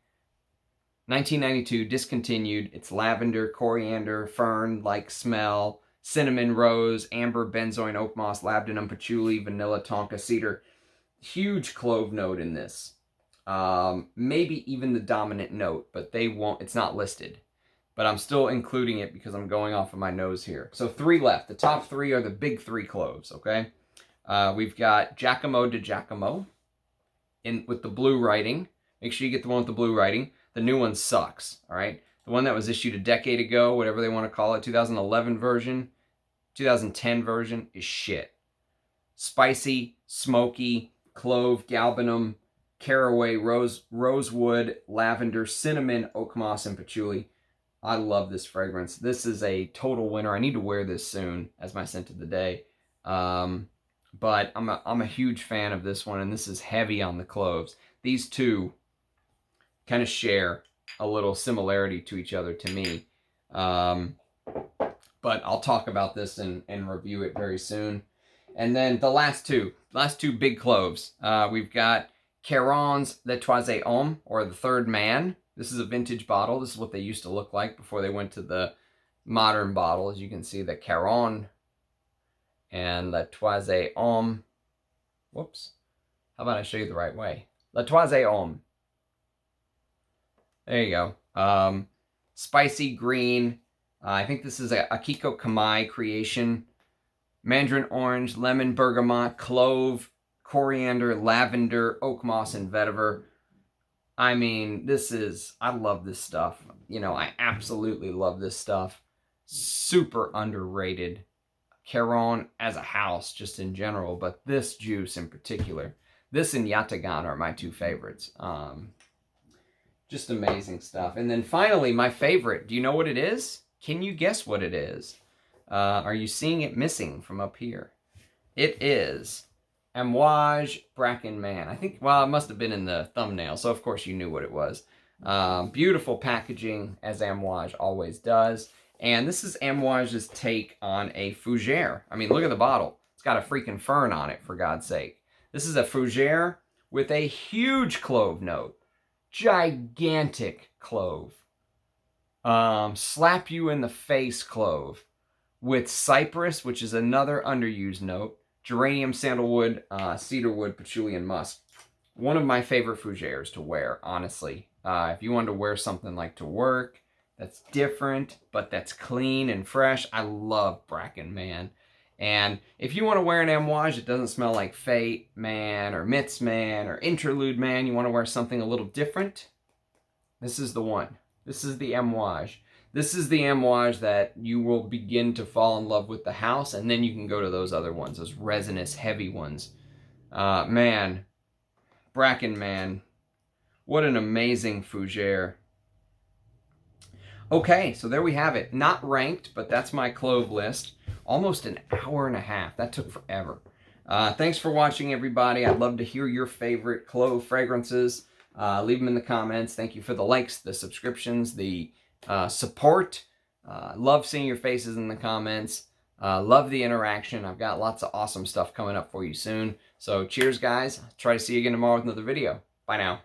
1992, discontinued. It's lavender, coriander, fern-like smell, cinnamon, rose, amber, benzoin, oak moss, labdanum, patchouli, vanilla, tonka, cedar. Huge clove note in this. Maybe even the dominant note, but it's not listed. But I'm still including it because I'm going off of my nose here. So 3 left. The top 3 are the big 3 cloves, okay? We've got Giacomo di Giacomo with the blue writing. Make sure you get the one with the blue writing. The new one sucks, all right? The one that was issued a decade ago, whatever they want to call it, 2011 version, 2010 version is shit. Spicy, smoky, clove, galbanum, caraway, rosewood, lavender, cinnamon, oak moss, and patchouli. I love this fragrance. This is a total winner. I need to wear this soon as my scent of the day. But I'm a huge fan of this one, and this is heavy on the cloves. These two kind of share a little similarity to each other to me. But I'll talk about this and review it very soon. And then the last two big cloves. We've got Caron's Le Troisième Homme, or the Third Man. This is a vintage bottle. This is what they used to look like before they went to the modern bottle. As you can see, the Caron and Le Troisième Homme. Whoops. How about I show you the right way? Le Troisième Homme. There you go. Spicy green. I think this is a Akiko Kamai creation. Mandarin orange, lemon, bergamot, clove, coriander, lavender, oak moss, and vetiver. I mean, I love this stuff. You know, I absolutely love this stuff. Super underrated. Caron as a house, just in general, but this juice in particular. This and Yatagan are my 2 favorites. Just amazing stuff. And then finally, my favorite. Do you know what it is? Can you guess what it is? Are you seeing it missing from up here? It is Amouage Bracken Man. I think, well, it must have been in the thumbnail, so of course you knew what it was. Beautiful packaging, as Amouage always does. And this is Amouage's take on a fougere. I mean, look at the bottle. It's got a freaking fern on it, for God's sake. This is a fougere with a huge clove note. Gigantic clove. Slap you in the face clove. With cypress, which is another underused note. Geranium, sandalwood, cedarwood, patchouli, and musk. One of my favorite fougeres to wear, honestly. If you wanted to wear something like to work, that's different, but that's clean and fresh. I love Bracken Man. And if you want to wear an Amouage that doesn't smell like Fate Man or Mitz Man or Interlude Man, you want to wear something a little different, this is the one. This is the Amouage. This is the Amouage that you will begin to fall in love with the house, and then you can go to those other ones, those resinous, heavy ones. Man, Bracken Man, what an amazing fougere. Okay, so there we have it. Not ranked, but that's my clove list. Almost an hour and a half. That took forever. Thanks for watching, everybody. I'd love to hear your favorite clove fragrances. Leave them in the comments. Thank you for the likes, the subscriptions, the support. Love seeing your faces in the comments. Love the interaction. I've got lots of awesome stuff coming up for you soon. So cheers, guys. Try to see you again tomorrow with another video. Bye now.